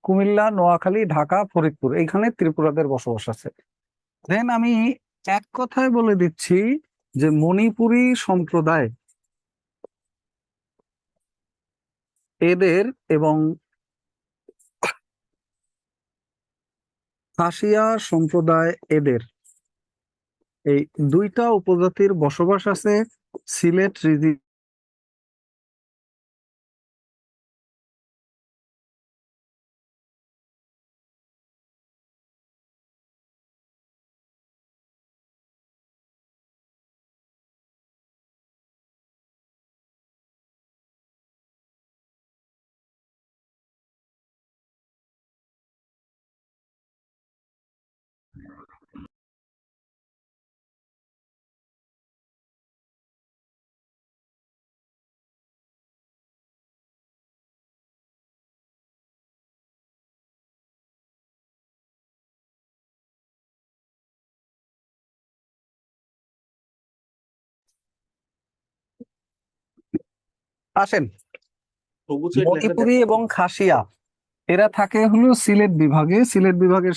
কুমিল্লা, নোয়াখালী, ঢাকা, ফরিদপুর, এইখানে ত্রিপুরাদের বসবাস আছে। দেন আমি এক কথায় বলে দিচ্ছি যে মণিপুরী সম্প্রদায় এদের এবং খাসিয়া সম্প্রদায় এদের, এই দুইটা উপজাতির বসবাস আছে সিলেট রিজিয়ন। আসেন, সবুজ রেট লেখা মণিপুরী এবং খাসিয়া এরা থাকে হলো সিলেট বিভাগে। সিলেট বিভাগের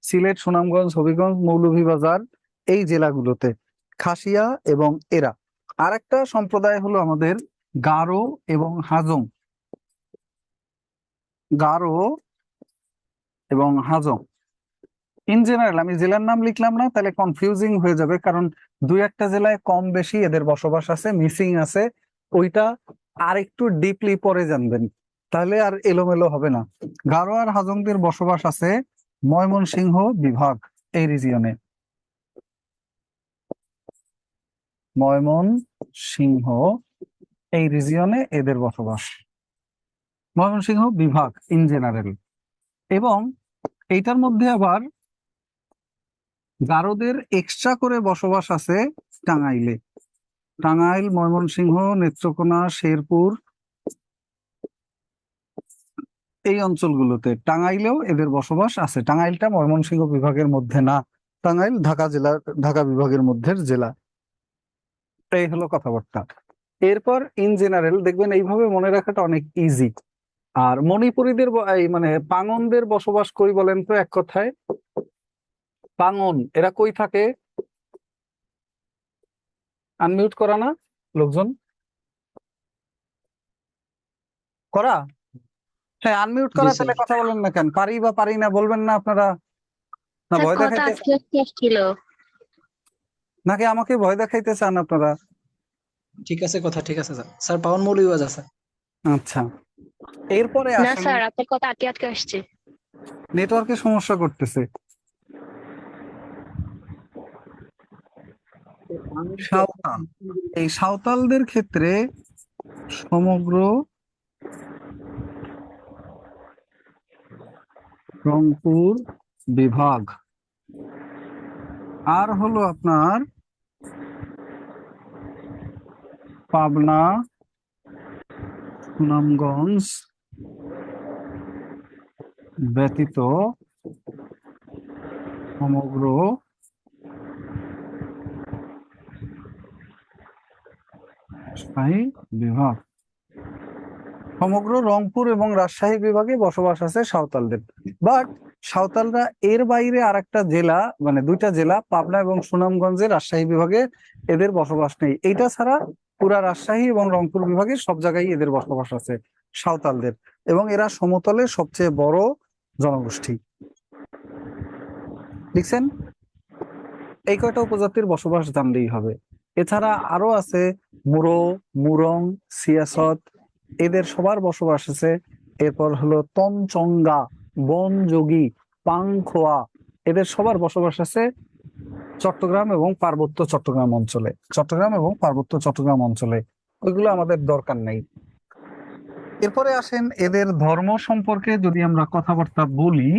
সিলেট, সুনামগঞ্জ, হবিগঞ্জ, মৌলভীবাজার এই জেলাগুলোতে খাসিয়া এবং এরা। আরেকটা সম্প্রদায় হলো আমাদের গারো এবং হাজং। গারো এবং হাজং ইন জেনারেল, আমি জেলার নাম লিখলাম না, তাহলে কনফিউজিং হয়ে যাবে, কারণ দুই একটা জেলায় কম বেশি এদের বসবাস আছে, মিসিং আছে, ওইটা আর একটু ডিপলি পরে জানবেন, তাহলে আর এলোমেলো হবে না। গারো আর হাজংদের বসবাস আছে ময়মনসিংহ বিভাগ এই রিজিয়নে। ময়মনসিংহ এই রিজিয়নে এদের বসবাস। ময়মনসিংহ বিভাগ ইন জেনারেল। এবং এইটার মধ্যে আবার গারোদের এক্সট্রা করে বসবাস আছে টাঙ্গাইলে। টাঙ্গাইল, ময়মনসিংহ, নেত্রকোনা, শেরপুর এই অঞ্চলগুলোতে টাঙ্গাইলেও এদের বসবাস আছে। টাঙ্গাইলটা ময়মনসিংহ বিভাগের মধ্যে না, টাঙ্গাইল ঢাকা বিভাগের মধ্যে জেলা। এই হলো কথাবার্তা। এরপর ইন জেনারেল দেখবেন এইভাবে মনে রাখাটা অনেক ইজি। আর মণিপুরীদের এই মানে পাঙ্গনদের বসবাস কই বলেন তো এক কথায়? পাঙ্গন এরা কই থাকে? আনমিউট করা না লোকজন? করা? হ্যাঁ, আনমিউট জি করা। স্যার। তাহলে কথা বলেন না কেন? পারি বা পারি না বলবেন না আপনারা? না স্যার ভয় কথা দেখাইতে, আজকে শেষ ছিল। নাকি আমাকে ভয় দেখাইতে চান আপনারা? ঠিক আছে, কথা ঠিক আছে স্যার। স্যার পাওয়ার মৌলভীবাজ আছে। আচ্ছা, এরপরে না আসেন। স্যার, আপনার কথা আটকে আটকে আসছে। নেটওয়ার্কের সমস্যা করতেছে। সাঁওতাল, এই সাঁওতালদের ক্ষেত্রে সমগ্র রংপুর বিভাগ, আর হলো আপনার পাবনা, সুনামগঞ্জ ব্যতীত সমগ্র রাজশাহী বিভাগ, সমগ্র রংপুর এবং রাজশাহী বিভাগে বসবাস আছে সাঁওতালদের। বাট সাঁওতালরা এর বাইরে আরেকটা জেলা, মানে দুইটা জেলা, পাবনা এবং সুনামগঞ্জে রাজশাহী বিভাগে এদের বসবাস নেই। এইটা ছাড়া পুরা রাজশাহী এবং রংপুর বিভাগে সব জায়গায় এদের বসবাস আছে সাঁওতালদের। এবং এরা সমতলের সবচেয়ে বড় জনগোষ্ঠী। লিখছেন? এই কয়টা উপজাতির বসবাস জানলেই হবে। এছাড়া আরো আছে মুরো, মুরং, সিয়াসত, এদের সবার বসবাস আছে। এরপর হলো তনচঙ্গা, বনযোগী, পাংখোয়া, এদের সবার বসবাস আছে চট্টগ্রাম এবং পার্বত্য চট্টগ্রাম অঞ্চলে। চট্টগ্রাম এবং পার্বত্য চট্টগ্রাম অঞ্চলে, ওইগুলো আমাদের দরকার নেই। এরপরে আসেন এদের ধর্ম সম্পর্কে যদি আমরা কথাবার্তা বলি।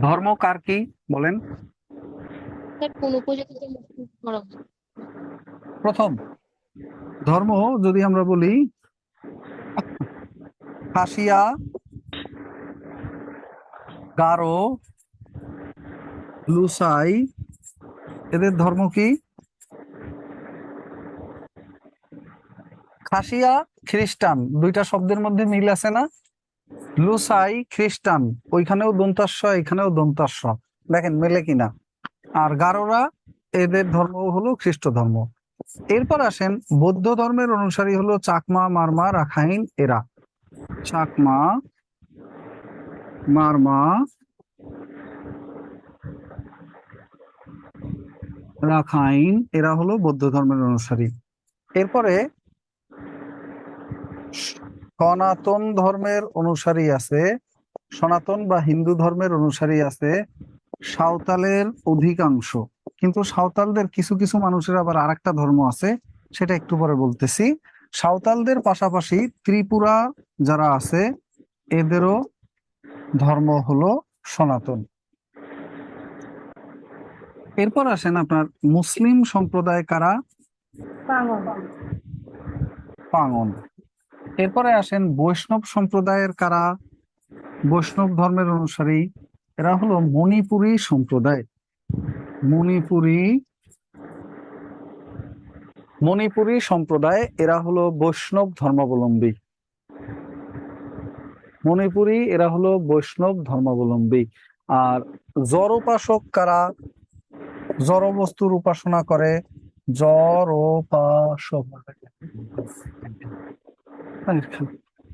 ধর্ম কার কি বলেন? স্যার কোন উপজাতিতে মুসলিম ধর্ম? প্রথম ধর্ম যদি আমরা বলি, খাসিয়া, গারো, লুসাই, এদের ধর্ম কি? খাসিয়া খ্রিস্টান, দুইটা শব্দের মধ্যে মিল আছে না? লুসাই খ্রিস্টান, ওইখানেও দন্তাস্ব, এখানেও দন্তাস্ব, দেখেন মেলে কিনা। আর গারোরা, এদের ধর্ম হলো খ্রিস্ট ধর্ম। এরপর আসেন বৌদ্ধ ধর্মের অনুসারী হলো চাকমা, মারমা, রাখাইন। এরা চাকমা, মারমা, রাখাইন, এরা হলো বৌদ্ধ ধর্মের অনুসারী। এরপরে সনাতন ধর্মের অনুসারী আছে, সনাতন বা হিন্দু ধর্মের অনুসারী আছে সাঁওতালের অধিকাংশ। কিন্তু সাঁওতালদের কিছু কিছু মানুষের আবার আরেকটা ধর্ম আছে, সেটা একটু পরে বলতেছি। সাঁওতালদের পাশাপাশি ত্রিপুরা যারা আছে, এদেরও ধর্ম হলো সনাতন। এরপর আসেন আপনার মুসলিম সম্প্রদায় কারা? পাঙ্গন। এরপরে আসেন বৈষ্ণব সম্প্রদায়ের কারা? বৈষ্ণব ধর্মের অনুসারী, এরা হলো মণিপুরী সম্প্রদায়। মণিপুরী সম্প্রদায়, এরা হলো বৈষ্ণব ধর্মাবলম্বী। মণিপুরী, এরা হলো বৈষ্ণব ধর্মাবলম্বী। আর জড় উপাসক কারা? জড় বস্তুর উপাসনা করে জড় উপাসক।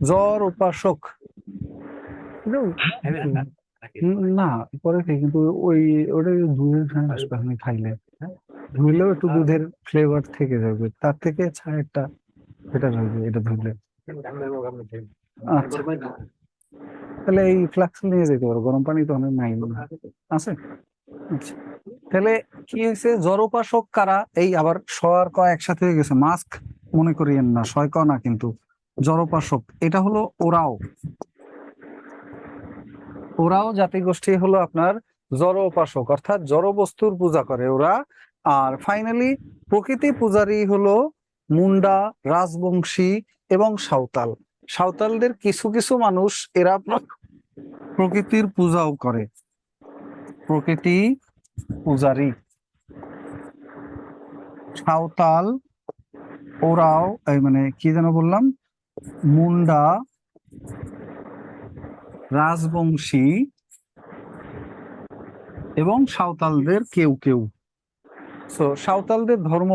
জড় উপাসক না, পরে খাই, কিন্তু ওই ওটা দুধের আসবে আমি খাইলে, ধুইলেও একটু দুধের ফ্লেভার থেকে যাবে, তার থেকে ছায়েরটা বেটার হবে এটা ধুইলে। আচ্ছা, তাহলে এই ফ্লাক্স নিয়ে যেতে পারো, গরম পানি তো অনেক নাই মনে হয়। আছে? আচ্ছা, তাহলে কি হয়েছে, জড়োপাসক কারা? এই আবার স আর ক একসাথে হয়ে গেছে, মাস্ক মনে করিয়েন না, শয় ক না কিন্তু। জড়োপাসক এটা হলো ওরাও। ওরাও জাতিগোষ্ঠী হলো আপনার জড় উপাসক, অর্থাৎ জড় বস্তুর পূজা করে ওরা। আর ফাইনালি প্রকৃতি পূজারী হলো মুন্ডা, রাজবংশী এবং সাঁওতাল। সাঁওতালদের কিছু কিছু মানুষ এরা প্রকৃতির পূজাও করে, প্রকৃতি পূজারী। সাঁওতাল, ওরাও, এই মানে কি যেন বললাম, মুন্ডা, রাজবংশী এবং সাঁওতালদের কেউ কেউ। তো সাঁওতালদের ধর্ম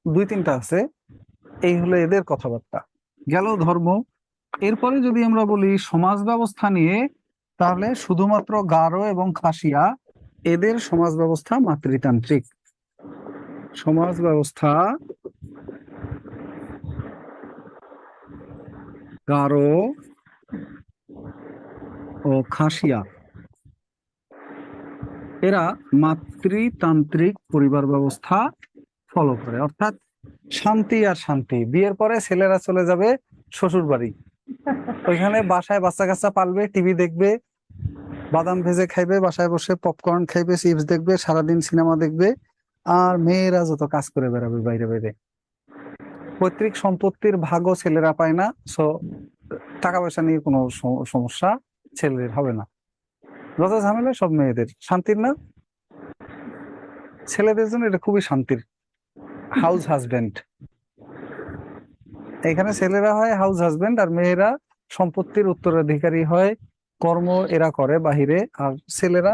দুই তিনটা আছে, এই হলো এদের কথাবার্তা, গেল ধর্ম। এরপরে যদি আমরা বলি সমাজ ব্যবস্থা নিয়ে, তাহলে শুধুমাত্র গারো এবং খাসিয়া এদের সমাজ ব্যবস্থা মাতৃতান্ত্রিক। সমাজ ব্যবস্থা গারো ও খাসিয়া এরা মাতৃতান্ত্রিক পরিবার ব্যবস্থা ফলো করে, অর্থাৎ শান্তি আর শান্তি। বিয়ের পরে ছেলেরা চলে যাবে শ্বশুর বাড়ি, ওইখানে বাসায় বাচ্চা কাচ্চা পালবে, টিভি দেখবে, বাদাম ভেজে খাইবে, বাসায় বসে পপকর্ন খাইবে, চিপস দেখবে, সারাদিন সিনেমা দেখবে, আর মেয়েরা যত কাজ করে বেড়াবে বাইরে বাইরে। পৈতৃক সম্পত্তির ভাগও ছেলেরা পায় না, সো টাকা পয়সা নিয়ে কোনো সমস্যা ছেলেদের হবে না। যত ঝামেলা সব মেয়েদের। শান্তির না? ছেলেদের জন্য এটা খুবই শান্তির। হাউস হাজবেন্ড, এখানে ছেলেরা হয় হাউস হাজবেন্ড আর মেয়েরা সম্পত্তির উত্তরাধিকারী হয়, কর্ম এরা করে বাহিরে, আর ছেলেরা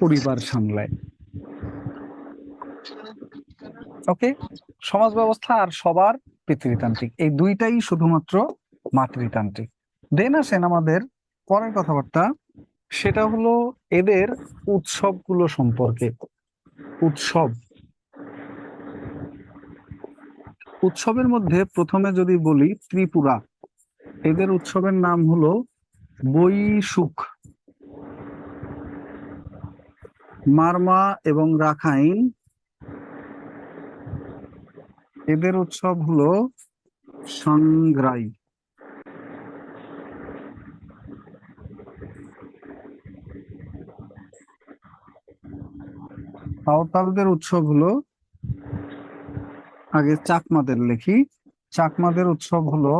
পরিবার সামলায়। ওকে, সমাজ ব্যবস্থা আর সবার পিতৃতান্ত্রিক, এই দুইটাই শুধুমাত্র মাতৃতান্ত্রিক। দেন আসেন আমাদের পরের কথাবার্তা, সেটা হলো এদের উৎসবগুলো সম্পর্কে। উৎসব, উৎসবের মধ্যে প্রথমে যদি বলি ত্রিপুরা, এদের উৎসবের নাম হলো বৈশুক। মারমা এবং রাখাইন এদের উৎসব হলো সাংগ্রাই। সাঁওতালদের উৎসব হলো, আগে চাকমাদের লিখি, চাকমাদের উৎসব হলো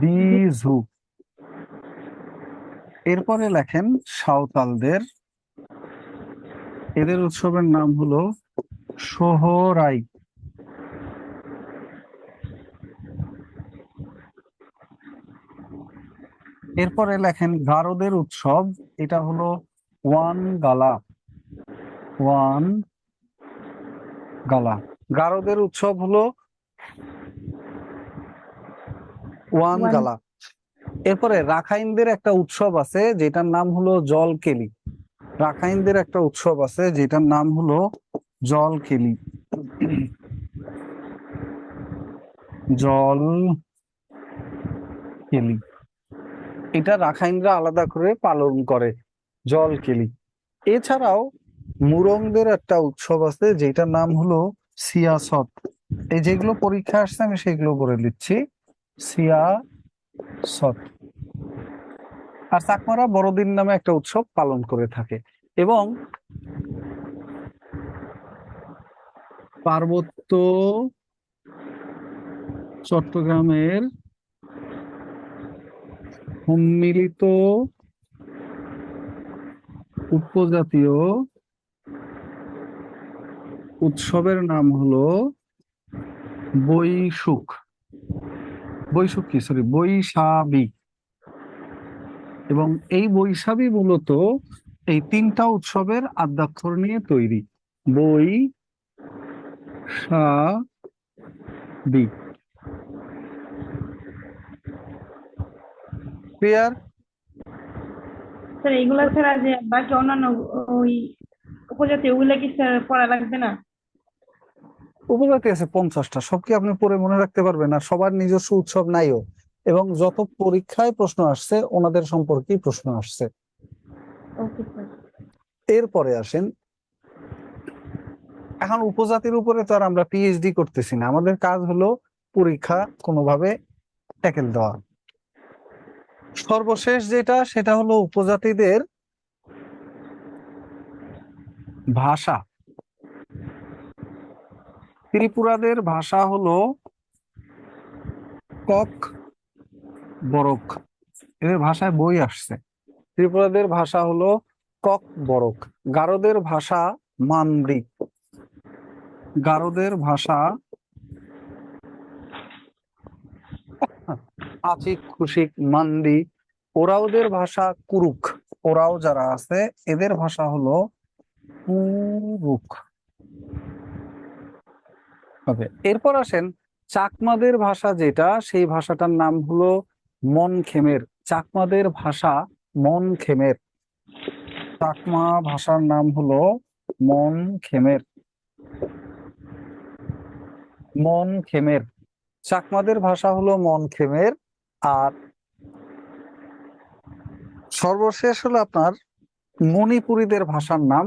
বিজু। এরপরে লেখেন সাঁওতালদের, এদের উৎসবের নাম হলো সোহরাই। এরপরে লেখেন গারোদের উৎসব, এটা হলো ওয়ান গালা। ওয়ান গালা, গারোদের উৎসব হলো ওয়ান গালা। এরপরে রাখাইনদের একটা উৎসব আছে যেটার নাম হলো জলকেলি। রাখাইনদের একটা উৎসব আছে যেটার নাম হলো জলকেলি। জলকেলি, এটা রাখাইনরা আলাদা করে পালন করে, জলকেলি। এছাড়াও মুরংদের একটা উৎসব আছে যেটার নাম হলো সিয়াসত। এই যেগুলো পরীক্ষা আসছে আমি সেগুলো বলে দিচ্ছি, সিয়াসত। আর চাকমারা বড়দিন নামে একটা উৎসব পালন করে থাকে। এবং পার্বত্য চট্টগ্রামের সম্মিলিত উপজাতীয় উৎসবের নাম হলো বৈশুক। বৈশুক কি, সরি, বৈশাখী। এবং এই বৈশাখী মূলত এই তিনটা উৎসবের আদ্যাক্ষর নিয়ে তৈরি। বৈশাখী, ক্লিয়ার? স্যার এগুলা ছাড়া যে বাকি অন্যান্য ওই উপজাতি ওগুলা কি স্যার পড়া লাগবে না? উপজাতি আছে 50টা, সব কি আপনি পড়ে মনে রাখতে পারবেন? আর সবার নিজস্ব উৎসব নাইও, এবং যত পরীক্ষায় প্রশ্ন আসছে ওনাদের সম্পর্কেই প্রশ্ন আসছে। Okay sir. এরপরে আসেন এখন উপজাতির উপরে তো আর আমরা পিএইচডি করতেছি না, আমাদের কাজ হলো পরীক্ষা কোনোভাবে ট্যাকেল দেওয়া। সর্বশেষ যেটা সেটা হলো উপজাতিদের ভাষা। ত্রিপুরাদের ভাষা হলো কক বরক, এদের ভাষায় বই আসছে। ত্রিপুরাদের ভাষা হলো কক বরক। গারোদের ভাষা মানরি, গারোদের ভাষা আচিক খুশিক মান্দি। ওরাওদের ভাষা কুরুক, ওরাও যারা আছে এদের ভাষা হলো কুরুক হবে। এরপর আসেন চাকমাদের ভাষা, যেটা সেই ভাষাটার নাম হলো মনখেমের। চাকমাদের ভাষা মনখেমের, চাকমা ভাষার নাম হলো মনখেমের। মনখেমের, চাকমাদের ভাষা হলো মনখেমের। আর সর্বশেষ হলো আপনার মণিপুরীদের ভাষার নাম,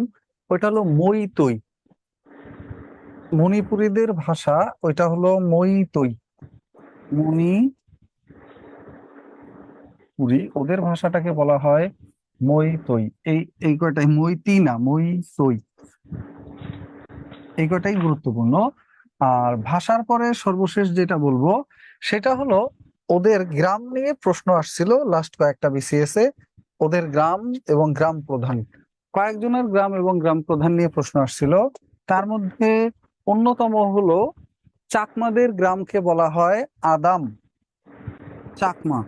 ওইটা হলো মইতই। মণিপুরীদের ভাষা ওইটা হলো মইতই। মণিপুরি ওদের ভাষাটাকে বলা হয় মইতই। এই কয়টাই, মইতি না মইতই, এই কয়টাই গুরুত্বপূর্ণ। আর ভাষার পরে সর্বশেষ যেটা বলবো সেটা হলো ওদের গ্রাম নিয়ে প্রশ্ন আসছিল লাস্ট কয়েকটা বিসিএস এ। ওদের গ্রাম এবং গ্রাম প্রধান, কয়েকজনের গ্রাম এবং গ্রাম প্রধান নিয়ে প্রশ্ন আসছিল। তার মধ্যে অন্যতম হলো চাকমাদের গ্রামকে বলা হয় আদাম, চাকমা।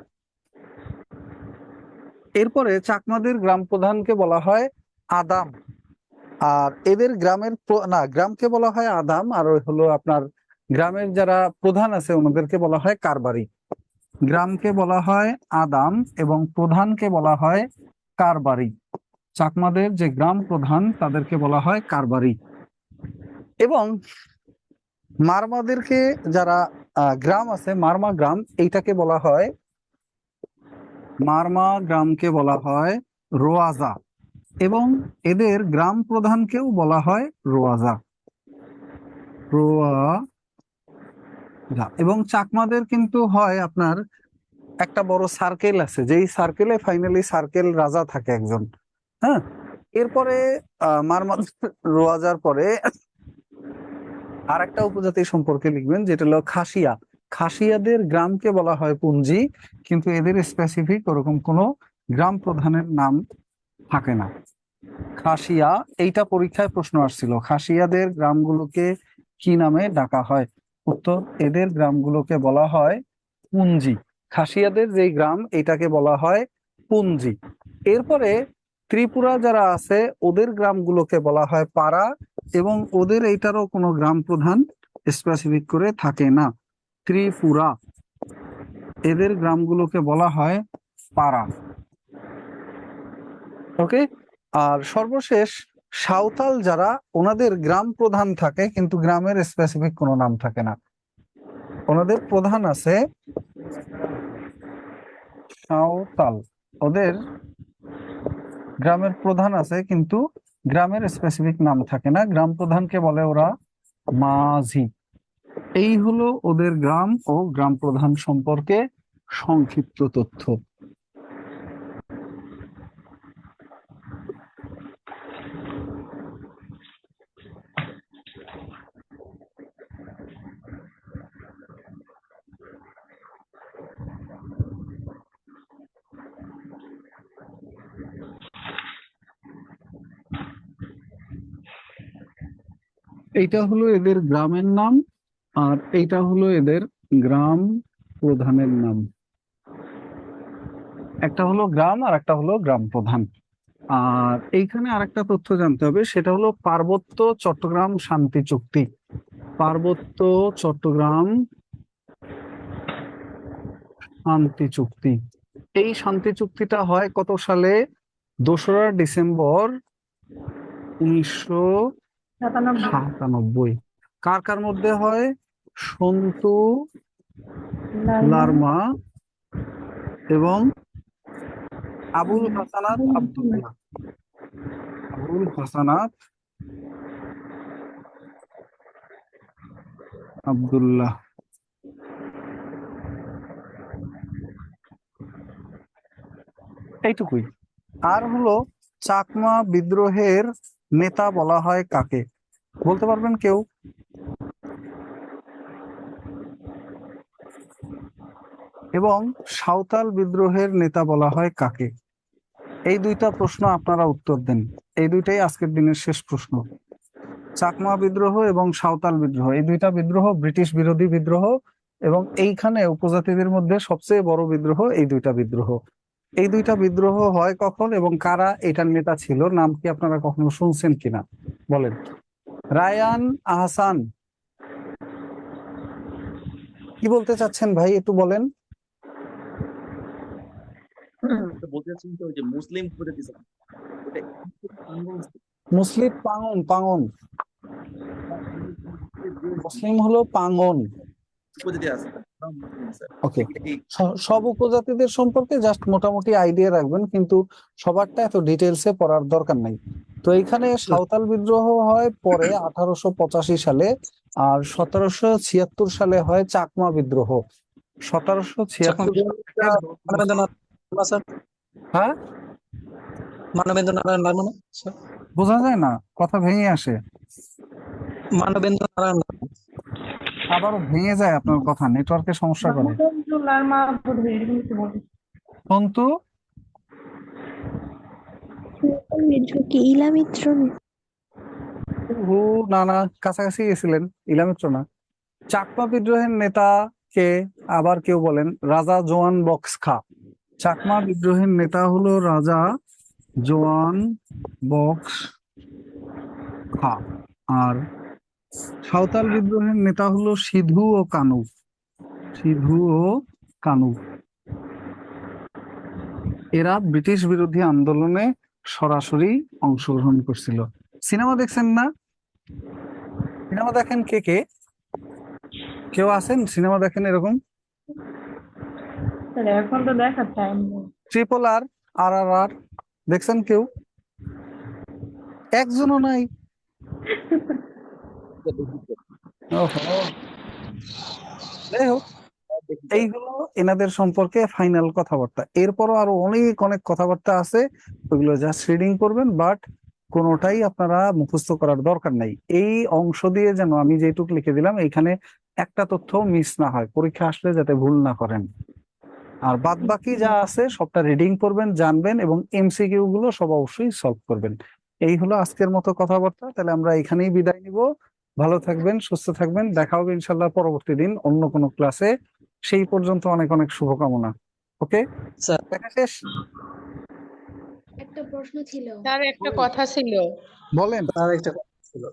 এরপরে চাকমাদের গ্রাম প্রধানকে বলা হয় আদাম। আর এদের গ্রামকে বলা হয় আদাম, আর ওই হলো আপনার গ্রামের যারা প্রধান আছে ওনাদেরকে বলা হয় কারবারি। গ্রামকে বলা হয় আদাম এবং প্রধানকে বলা হয় কারবারি। চাকমাদের যে গ্রাম প্রধান তাদেরকে বলা হয় কারবারি। এবং মারমাদেরকে যারা গ্রাম আছে, মারমা গ্রাম, এইটাকে বলা হয়, মারমা গ্রামকে বলা হয় রোয়াজা। এবং এদের গ্রাম প্রধানকেও বলা হয় রোয়াজা, রোয়াজা। এবং চাকমাদের কিন্তু হয় আপনার একটা বড় সার্কেল আছে, যেই সার্কেলে ফাইনালি সার্কেল রাজা থাকে একজন। হ্যাঁ, এরপরে মারমাদ রোয়াজার পরে আর একটা উপজাতি সম্পর্কে লিখবেন যেটা হলো খাসিয়া। খাসিয়াদের গ্রামকে বলা হয় পুঞ্জি, কিন্তু এদের স্পেসিফিক ওরকম কোনো গ্রাম প্রধানের নাম থাকে না। খাসিয়া, এইটা পরীক্ষায় প্রশ্ন আসছিল, খাসিয়াদের গ্রামগুলোকে কি নামে ডাকা হয়? উত্তর, এদের গ্রামগুলোকে বলা হয় পুঞ্জি। খাসিয়াদের যে গ্রাম এটাকে বলা হয় পুঞ্জি। এরপরে ত্রিপুরা যারা আছে ওদের গ্রামগুলোকে বলা হয় পাড়া, এবং ওদের এইটারও কোনো গ্রাম প্রধান স্পেসিফিক করে থাকে না। ত্রিপুরা, এদের গ্রামগুলোকে বলা হয় পাড়া। ওকে। আর সর্বশেষ সাঁওতাল যারা, ওনাদের গ্রাম প্রধান থাকে কিন্তু গ্রামের স্পেসিফিক কোনো নাম থাকে না। ওনাদের প্রধান আছে সাঁওতাল, ওদের গ্রামের প্রধান আছে কিন্তু গ্রামের স্পেসিফিক নাম থাকে না, গ্রাম প্রধানকে বলে ওরা মাঝি। এই হলো ওদের গ্রাম ও গ্রাম প্রধান সম্পর্কে সংক্ষিপ্ত তথ্য। এইটা হলো এদের গ্রামের নাম, আর এইটা হলো এদের গ্রাম প্রধানের নাম। একটা হলো গ্রাম আর একটা হলো গ্রাম প্রধান। আর এইখানে আরেকটা তথ্য জানতে হবে, সেটা হলো পার্বত্য চট্টগ্রাম শান্তি চুক্তি। পার্বত্য চট্টগ্রাম শান্তি চুক্তি, এই শান্তি চুক্তিটা হয় কত সালে? 2রা ডিসেম্বর 1997। কার কার মধ্যে হয়? সন্তু লারমা এবং আবুল হাসানাত আব্দুল্লাহ। আবুল হাসানাত আব্দুল্লাহ। এইটুকুই। আর হলো চাকমা বিদ্রোহের নেতা বলা হয় কাকে? বলতে পারবেন কেউ? এবং সাঁওতাল বিদ্রোহের নেতা বলা হয় কাকে? এই দুইটা প্রশ্ন আপনারা উত্তর দেন। এই দুইটাই আজকের দিনের শেষ প্রশ্ন। চাকমা বিদ্রোহ এবং সাঁওতাল বিদ্রোহ, এই দুইটা বিদ্রোহ ব্রিটিশ বিরোধী বিদ্রোহ, এবং এইখানে উপজাতিদের মধ্যে সবচেয়ে বড় বিদ্রোহ এই দুইটা বিদ্রোহ। এই দুইটা বিদ্রোহ হয় কখন এবং কারা এটার নেতা ছিল, নাম কি আপনারা কখনো শুনছেন কিনা বলেন। রায়ান আহসান, কি বলতে চাচ্ছেন ভাই, একটু বলেন। তো বলতে চাচ্ছেন তো ওই যে মুসলিম উপজাতি ছিল, ওটা মুসলিম পাঙ্গন, পাঙ্গন। মুসলিম হলো পাঙ্গন। উপজাতি আছে তারা মুসলিম স্যার। ওকে, এই সব উপজাতিদের সম্পর্কে জাস্ট মোটামুটি আইডিয়া রাখবেন, কিন্তু সবারটা এত ডিটেলসে পড়ার দরকার নাই। তো এখানে সাঁওতাল বিদ্রোহ হয় পরে 1885 সালে, আর 1776 সালে হয় চাকমা বিদ্রোহ। 1776 মানবেন্দ্রনাথ স্যার, হ্যাঁ, মানবেন্দ্রনাথ রায়মানা স্যার, বোঝা যায় না, কথা ভেঙে আসে, মানবেন্দ্রনাথ আবারও ভেঙে যায় আপনার কথা, নেটওয়ার্কের সমস্যা করে। মানবেন্দ্রনাথ মা বোধহয় এরকম কিছু বলে। কিন্তু বিদ্রোহ কি ইলামিত্র? না না, কাছাকাছি গেছিলেন, ইলামিত্র না। চাকমা বিদ্রোহের নেতা কে? আবার কেউ বলেন রাজা জোয়ান বক্স খা। চাকমা বিদ্রোহের নেতা হলো রাজা জোয়ান বক্স খা। আর সাঁওতাল বিদ্রোহের নেতা হলো সিধু ও কানু। সিধু ও কানু, এরা ব্রিটিশ বিরোধী আন্দোলনে সরাসরি অংশগ্রহণ করছিল। সিনেমা দেখছেন না? সিনেমা দেখেন কে কে? কেউ আছেন সিনেমা দেখেন এরকম? স্যার এখন তো দেখার টাইম নেই। ট্রিপল আর, আর আর আর দেখছেন কেউ? একজনও নাই। ওহো, যাই হোক, এই হলো এনাদের সম্পর্কে ফাইনাল কথাবার্তা। এরপরও আরো অনেক অনেক কথাবার্তা আছে, ওইগুলো জাস্ট রিডিং করবেন, বাট কোনোটাই আপনারা মুখস্থ করার দরকার নাই। এই অংশ দিয়ে যেন আমি যেটুকু লিখে দিলাম এইখানে একটা তথ্য মিস না হয়, পরীক্ষা আসলে যাতে ভুল না করেন। আর বাদ বাকি যা আছে সবটা রিডিং করবেন, জানবেন, এবং এমসিকিউ গুলো সব অবশ্যই সলভ করবেন। এই হলো আজকের মতো কথাবার্তা। তাহলে আমরা এখানেই বিদায় নিব। ভালো থাকবেন, সুস্থ থাকবেন, দেখা হবে ইনশাল্লাহ পরবর্তী দিন অন্য কোনো ক্লাসে। সেই পর্যন্ত অনেক অনেক শুভকামনা। ওকে, স্যার। দেখা শেষ। একটা প্রশ্ন ছিল। স্যার একটা কথা ছিল। বলেন। আর একটা কথা ছিল।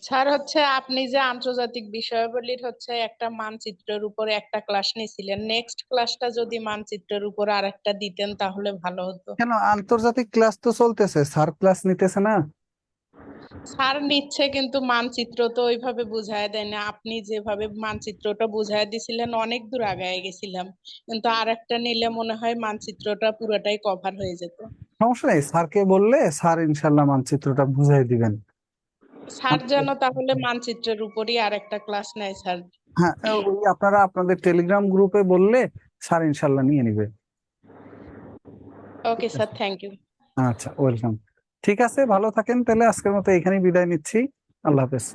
স্যার হচ্ছে আপনি যে আন্তর্জাতিক বিষয়াবলীর হচ্ছে একটা মানচিত্রের উপরে একটা ক্লাস নিয়েছিলেন, নেক্সট ক্লাসটা যদি মানচিত্রের উপর আরেকটা দিতেন তাহলে ভালো হতো। কেন, আন্তর্জাতিক ক্লাস তো চলতেছে, স্যার ক্লাস নিতেছে না? স্যার নিচ্ছে কিন্তু মানচিত্র তো ওইভাবে বুঝায় দেয় না। আপনি যেভাবে মানচিত্রটা বুঝায় দিছিলেন অনেক দূর আগায় গেছিলাম, কিন্তু আরেকটা নিলে মনে হয় মানচিত্রটা পুরোটাই কভার হয়ে যেত। সমস্যা নেই, স্যারকে বললে স্যার ইনশাল্লাহ মানচিত্রটা বুঝাই দিবেন। স্যার যেন তাহলে মানচিত্রের উপরই আরেকটা ক্লাস নেয় স্যার। হ্যাঁ, ওই আপনারা আপনাদের টেলিগ্রাম গ্রুপে বললে স্যার ইনশাল্লাহ নিয়ে নিবে। Okay sir, thank you. আচ্ছা, ওয়েলকাম। ঠিক আছে, ভালো থাকেন, তাহলে আজকের মতো এখানেই বিদায় নিচ্ছি। আল্লাহ হাফেজ।